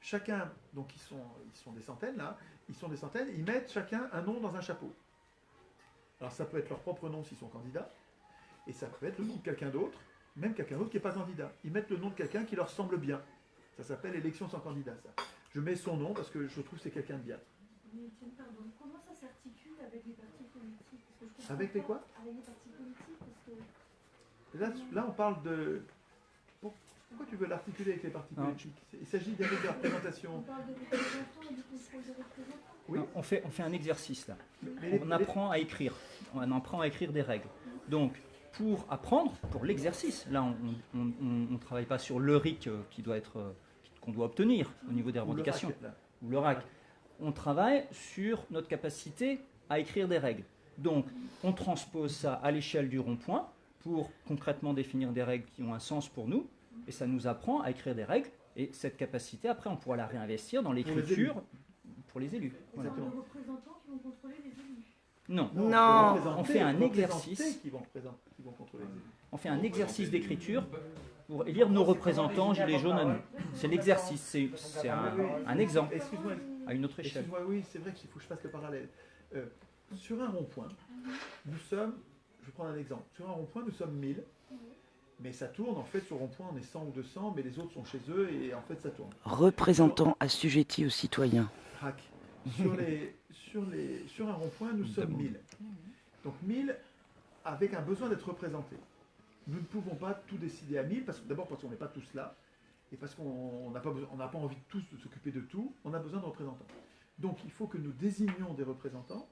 chacun, donc ils sont des centaines là, ils mettent chacun un nom dans un chapeau. Alors ça peut être leur propre nom s'ils sont candidats, et ça peut être le nom de quelqu'un d'autre, même quelqu'un d'autre qui n'est pas candidat. Ils mettent le nom de quelqu'un qui leur semble bien. Ça s'appelle élection sans candidat, ça. Je mets son nom parce que je trouve que c'est quelqu'un de bien. Mais tiens, pardon, comment ça s'articule avec les partis politiques? Parce que je comprends Avec les pas. quoi? Avec les partis politiques, parce que... Là on parle de... Pourquoi tu veux l'articuler avec les partis politiques? Il s'agit des règles de représentation. On parle de représentants et du contrôle des représentants. Oui. Non, on fait un exercice là. Mais On apprend à écrire. On apprend à écrire des règles. Donc, pour apprendre, pour l'exercice, là, on ne travaille pas sur le RIC qu'on doit obtenir au niveau des revendications, ou le RAC. On travaille sur notre capacité à écrire des règles. Donc, on transpose ça à l'échelle du rond-point. pour concrètement définir des règles qui ont un sens pour nous, et ça nous apprend à écrire des règles, et cette capacité, après, on pourra la réinvestir dans l'écriture pour les élus. Voilà. Ce sont les représentants qui vont contrôler les élus. Non, on fait un exercice. On fait un exercice d'écriture pour élire nos représentants gilets jaunes à nous. C'est l'exercice, c'est un exemple à une autre échelle. Excuse-moi, oui, c'est vrai qu'il faut que je fasse le parallèle. Sur un rond-point, nous sommes, je vais prendre un exemple, sur un rond-point, nous sommes 1000, mais ça tourne, en fait, sur le rond-point, on est 100 ou 200, mais les autres sont chez eux, et en fait, ça tourne. Représentants assujettis aux citoyens. Crac. Sur un rond-point, nous sommes 1000. Donc 1000 avec un besoin d'être représentés. Nous ne pouvons pas tout décider à 1000, d'abord parce qu'on n'est pas tous là, et parce qu'on n'a pas envie de tous de s'occuper de tout, on a besoin de représentants. Donc il faut que nous désignions des représentants,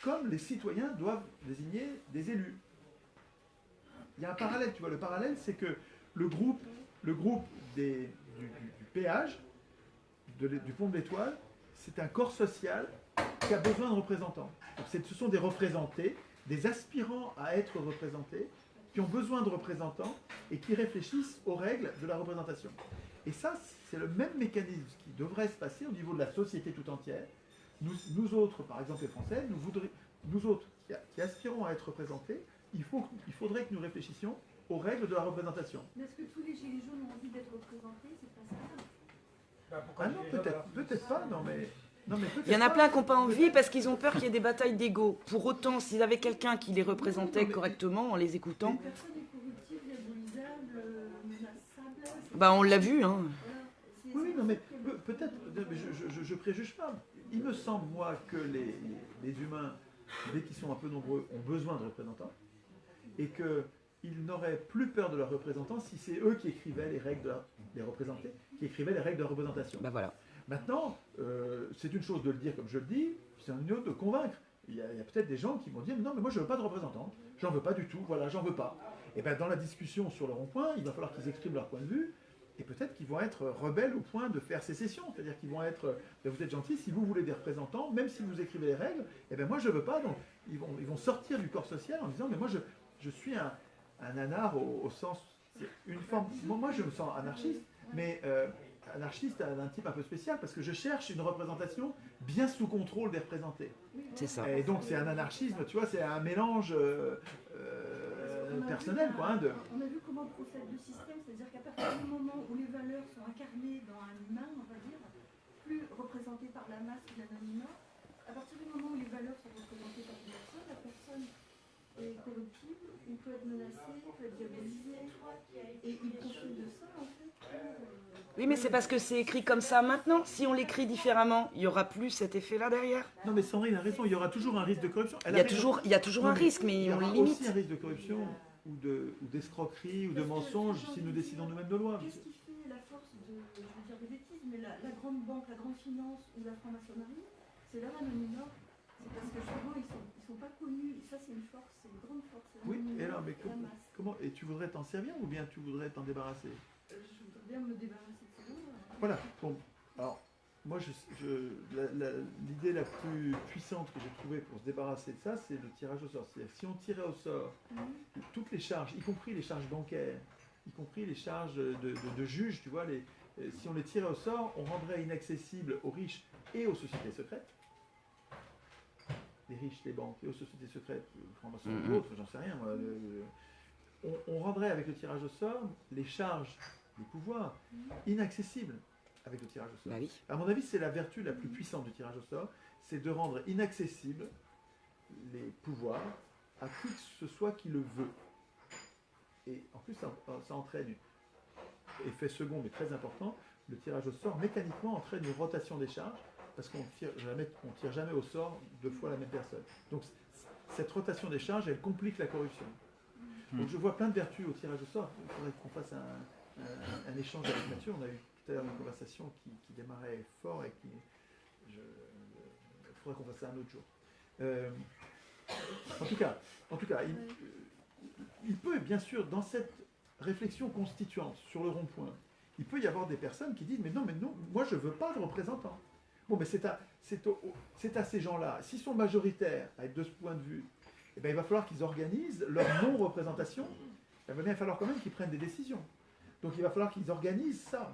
comme les citoyens doivent désigner des élus. Il y a un parallèle, tu vois, le parallèle c'est que le groupe du péage, du pont de l'Étoile, c'est un corps social qui a besoin de représentants. Donc ce sont des représentés, des aspirants à être représentés, qui ont besoin de représentants et qui réfléchissent aux règles de la représentation. Et ça, c'est le même mécanisme qui devrait se passer au niveau de la société tout entière. Nous autres, par exemple les Français, nous autres qui aspirons à être représentés, il faudrait que nous réfléchissions aux règles de la représentation. Mais est-ce que tous les gilets jaunes ont envie d'être représentés? C'est pas ça. Ah non, peut-être pas, non mais il y en a plein qui n'ont pas envie parce qu'ils ont peur qu'il y ait des batailles d'ego. Pour autant, s'ils avaient quelqu'un qui les représentait correctement en les écoutant... Personne n'est corruptible, diabolisable, menaçable. Bah on l'a vu, hein. Oui, non mais peut-être, je préjuge pas. Il me semble, moi, que les humains, dès qu'ils sont un peu nombreux, ont besoin de représentants et qu'ils n'auraient plus peur de leurs représentants si c'est eux qui écrivaient les règles des représentés, qui écrivaient les règles de la représentation. Bah voilà. Maintenant, c'est une chose de le dire comme je le dis, c'est une autre de convaincre. Il y a peut-être des gens qui vont dire non mais moi je veux pas de représentants, j'en veux pas du tout, voilà, j'en veux pas. Et bien dans la discussion sur le rond-point, il va falloir qu'ils expriment leur point de vue, et peut-être qu'ils vont être rebelles au point de faire sécession, c'est-à-dire qu'ils vont être, vous êtes gentils, si vous voulez des représentants, même si vous écrivez les règles, et bien moi je veux pas, donc ils vont sortir du corps social en disant mais moi je suis un anard au sens, c'est une forme, moi je me sens anarchiste, mais anarchiste d'un type un peu spécial parce que je cherche une représentation bien sous contrôle des représentés. C'est ça. Et donc c'est un anarchisme, tu vois, c'est un mélange personnel, quoi. On a vu comment procède le système, c'est-à-dire qu'à partir du moment où les valeurs sont incarnées dans un humain, on va dire, plus représentées par la masse ou l'anonymat, à partir du moment où les valeurs sont représentées par une personne, la personne est corruptible, il peut être menacé, peut être diabolisé, et il profite de ça en fait. Oui, mais c'est parce que c'est écrit comme ça maintenant. Si on l'écrit différemment, il n'y aura plus cet effet-là derrière. Non, mais Sandrine a raison, il y aura toujours un risque de corruption. Il y a toujours un risque, mais on le limite. Il y aura aussi un risque de corruption, ou d'escroquerie, ou de mensonge, si nous décidons nous-mêmes de loi. Qu'est-ce qui fait la force de, je veux dire des bêtises, mais la grande banque, la grande finance ou la franc-maçonnerie, c'est leur anonymat. C'est parce que souvent, ils sont pas connus, et ça c'est une force, c'est une grande force. Oui, et alors, mais comment, et tu voudrais t'en servir, ou bien tu voudrais t'en débarrasser? Je voudrais bien me débarrasser de ça. Voilà. Bon, alors, moi, l'idée la plus puissante que j'ai trouvée pour se débarrasser de ça, c'est le tirage au sort. C'est-à-dire, si on tirait au sort toutes les charges, y compris les charges bancaires, y compris les charges de juges, tu vois, si on les tirait au sort, on rendrait inaccessibles aux riches et aux sociétés secrètes. Les riches, les banques et aux sociétés secrètes, francs-maçons ou autres, j'en sais rien, moi. On rendrait avec le tirage au sort les charges, les pouvoirs inaccessibles avec le tirage au sort. Bah oui. À mon avis, c'est la vertu la plus puissante du tirage au sort, c'est de rendre inaccessibles les pouvoirs à qui que ce soit qui le veut. Et en plus, ça entraîne, effet second mais très important, le tirage au sort mécaniquement entraîne une rotation des charges, parce qu'on ne tire jamais au sort deux fois la même personne. Donc cette rotation des charges, elle complique la corruption. Donc je vois plein de vertus au tirage au sort. Il faudrait qu'on fasse un échange avec Mathieu. On a eu tout à l'heure une conversation qui démarrait fort et il faudrait qu'on fasse ça un autre jour. En tout cas, il peut bien sûr, dans cette réflexion constituante sur le rond-point, il peut y avoir des personnes qui disent mais non, moi je ne veux pas de représentants. Bon, mais c'est à ces gens-là, s'ils sont majoritaires, de ce point de vue, eh bien, il va falloir qu'ils organisent leur non-représentation. Il va bien falloir quand même qu'ils prennent des décisions. Donc il va falloir qu'ils organisent ça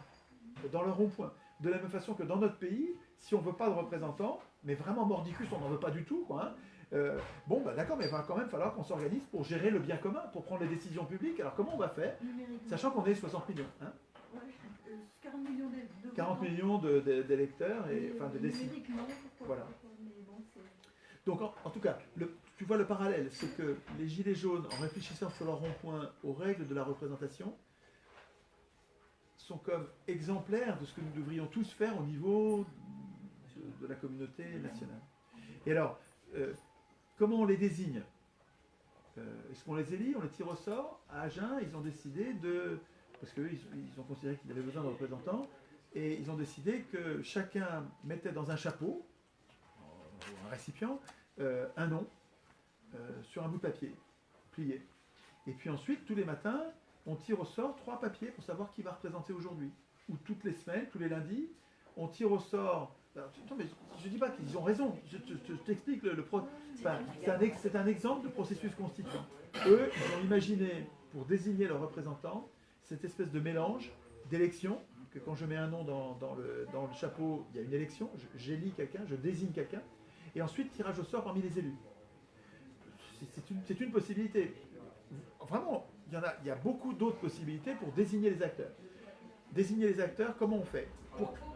dans leur rond-point. De la même façon que dans notre pays, si on ne veut pas de représentants, mais vraiment mordicus, on n'en veut pas du tout, quoi, bon, bah, d'accord, mais il va quand même falloir qu'on s'organise pour gérer le bien commun, pour prendre les décisions publiques. Alors comment on va faire, sachant qu'on est 60 millions, 40 millions 40 millions d'électeurs et enfin de décideurs. Voilà. Donc en tout cas, tu vois le parallèle, c'est que les Gilets jaunes, en réfléchissant sur leur rond-point aux règles de la représentation, sont comme exemplaires de ce que nous devrions tous faire au niveau de la communauté nationale. Et alors, comment on les désigne? Est-ce qu'on les élit? On les tire au sort? À Agen, ils ont décidé de... Parce qu'eux, ils ont considéré qu'ils avaient besoin de représentants, et ils ont décidé que chacun mettait dans un chapeau, un récipient, un nom, sur un bout de papier, plié. Et puis ensuite, tous les matins, on tire au sort 3 papiers pour savoir qui va représenter aujourd'hui. Ou toutes les semaines, tous les lundis, on tire au sort... Alors, mais je ne dis pas qu'ils ont raison, je t'explique c'est un exemple de processus constituant. Eux, ils ont imaginé, pour désigner leurs représentants, cette espèce de mélange d'élections, que quand je mets un nom dans le chapeau, il y a une élection, j'élis quelqu'un, je désigne quelqu'un, et ensuite tirage au sort parmi les élus. C'est une possibilité. Vraiment, il y a beaucoup d'autres possibilités pour désigner les acteurs. Désigner les acteurs, comment on fait?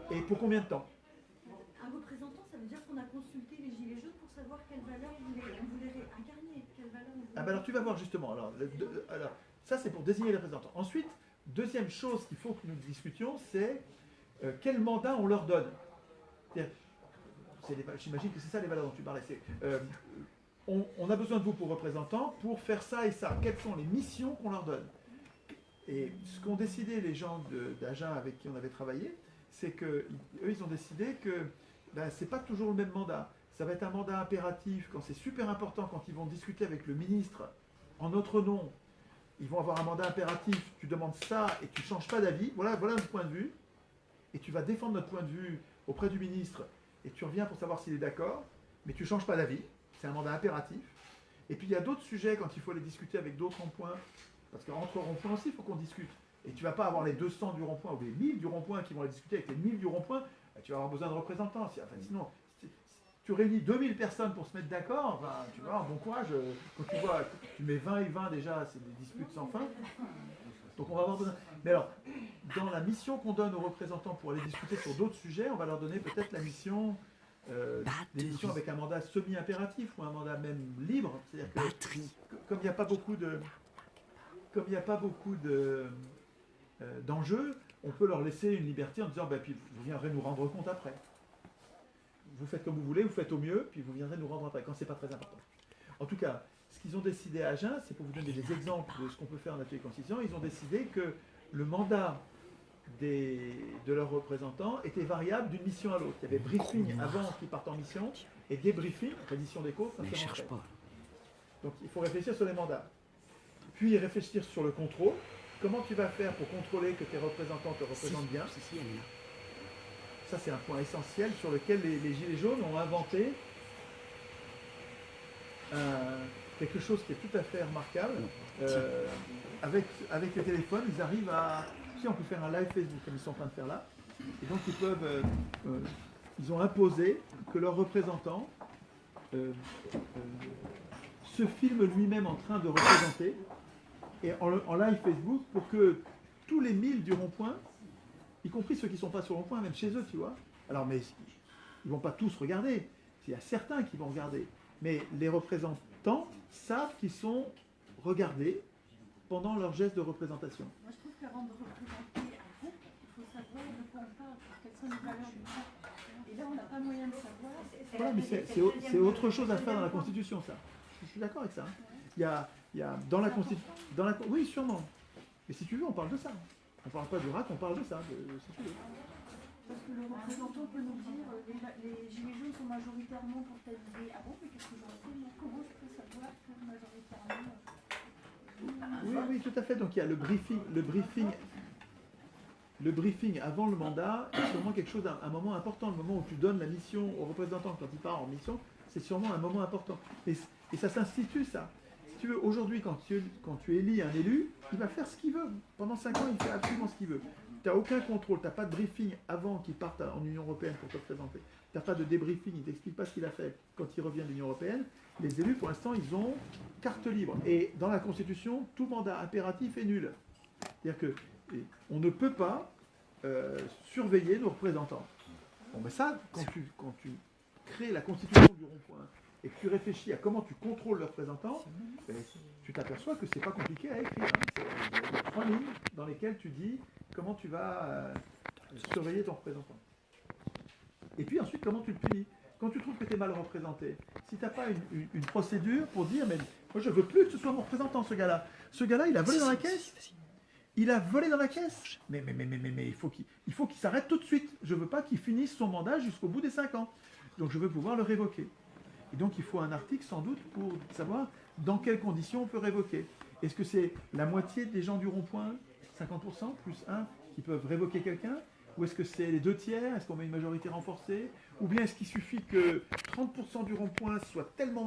Et pour combien de temps? Un représentant, ça veut dire qu'on a consulté les Gilets jaunes pour savoir quelle valeur on voulait incarner. Quelle valeur on voulait... Ah ben alors tu vas voir justement. Alors ça c'est pour désigner les représentants. Ensuite, deuxième chose qu'il faut que nous discutions, c'est quel mandat on leur donne. J'imagine que c'est ça les valeurs dont tu parlais. On a besoin de vous pour représentants pour faire ça et ça. Quelles sont les missions qu'on leur donne? Et ce qu'ont décidé les gens d'Agen avec qui on avait travaillé, c'est qu'eux, ils ont décidé que c'est pas toujours le même mandat. Ça va être un mandat impératif quand c'est super important, quand ils vont discuter avec le ministre en notre nom. Ils vont avoir un mandat impératif, tu demandes ça et tu ne changes pas d'avis. Voilà notre point de vue. Et tu vas défendre notre point de vue auprès du ministre et tu reviens pour savoir s'il est d'accord, mais tu ne changes pas d'avis. C'est un mandat impératif. Et puis il y a d'autres sujets quand il faut les discuter avec d'autres ronds-points, parce qu'entre ronds-points aussi, il faut qu'on discute. Et tu ne vas pas avoir les 200 du rond-point ou les 1000 du rond-point qui vont les discuter avec les 1000 du rond-point. Tu vas avoir besoin de représentants. Enfin, sinon, si tu réunis 2000 personnes pour se mettre d'accord, tu vas avoir bon courage. Quand tu vois, tu mets 20 et 20 déjà, c'est des disputes sans fin. Donc on va avoir besoin. Mais alors, dans la mission qu'on donne aux représentants pour aller discuter sur d'autres sujets, on va leur donner peut-être la mission, des missions avec un mandat semi-impératif ou un mandat même libre. C'est-à-dire que comme il n'y a pas beaucoup d'enjeux, on peut leur laisser une liberté en disant puis vous viendrez nous rendre compte après. Vous faites comme vous voulez, vous faites au mieux, puis vous viendrez nous rendre après, quand c'est pas très important. En tout cas, ce qu'ils ont décidé à Agen, c'est pour vous donner des exemples de ce qu'on peut faire en atelier constituant, ils ont décidé que le mandat de leurs représentants était variable d'une mission à l'autre. Il y avait briefing avant qu'ils partent en mission, et débriefing, reddition des comptes, quand ils rentraient. Donc il faut réfléchir sur les mandats. Puis réfléchir sur le contrôle. Comment tu vas faire pour contrôler que tes représentants te représentent bien? Ça, c'est un point essentiel sur lequel les Gilets jaunes ont inventé quelque chose qui est tout à fait remarquable. Avec les téléphones, ils arrivent à... Tu sais, on peut faire un live Facebook, comme ils sont en train de faire là. Et donc, ils ont imposé que leur représentant se filme lui-même en train de représenter, et en live Facebook, pour que tous les 1000 du rond-point, y compris ceux qui ne sont pas sur le rond-point, même chez eux, tu vois. Alors, mais ils ne vont pas tous regarder. Il y a certains qui vont regarder. Mais les représentants savent qu'ils sont regardés pendant leur geste de représentation. Moi, je trouve qu'avant de représenter un groupe, il faut savoir de quoi on parle, quelles sont les valeurs du groupe. Et là, on n'a pas moyen de savoir. Voilà, mais c'est autre chose à faire dans la Constitution, ça. Je suis d'accord avec ça. Il y a dans la Constitution... Oui, sûrement. Et si tu veux, on parle de ça. On ne parle pas du RAC, on parle de ça, si tu veux. Parce que le représentant peut nous dire les Gilets jaunes sont majoritairement pour telle idée. Ah bon, mais qu'est-ce que j'en sais, moi? Comment je peux savoir que majoritairement... Oui, tout à fait. Donc il y a le briefing avant le mandat est sûrement quelque chose, un moment important. Le moment où tu donnes la mission aux représentants quand ils partent en mission, c'est sûrement un moment important. Et Et ça s'institue, ça. Si tu veux, aujourd'hui, quand tu élis un élu, il va faire ce qu'il veut. Pendant 5 ans, il fait absolument ce qu'il veut. Tu n'as aucun contrôle, tu n'as pas de briefing avant qu'il parte en Union Européenne pour te présenter. Tu n'as pas de débriefing, il ne t'explique pas ce qu'il a fait quand il revient de l'Union Européenne. Les élus, pour l'instant, ils ont carte libre. Et dans la Constitution, tout mandat impératif est nul. C'est-à-dire qu'on ne peut pas surveiller nos représentants. Bon, mais ça, quand tu crées la Constitution du rond-point et que tu réfléchis à comment tu contrôles le représentant, tu t'aperçois que c'est pas compliqué à écrire. C'est 3 lignes dans lesquelles tu dis comment tu vas surveiller ton représentant. Et puis ensuite, comment tu le punis. Quand tu trouves que tu es mal représenté, si tu n'as pas une procédure pour dire, mais moi je veux plus que ce soit mon représentant, ce gars-là. Ce gars-là, il a volé dans la caisse. Il a volé dans la caisse. Mais il faut qu'il s'arrête tout de suite. Je ne veux pas qu'il finisse son mandat jusqu'au bout des 5 ans. Donc je veux pouvoir le révoquer. Et donc il faut un article sans doute pour savoir dans quelles conditions on peut révoquer. Est-ce que c'est la moitié des gens du rond-point, 50% plus 1, qui peuvent révoquer quelqu'un? Ou est-ce que c'est les 2/3? Est-ce qu'on met une majorité renforcée? Ou bien est-ce qu'il suffit que 30% du rond-point soit tellement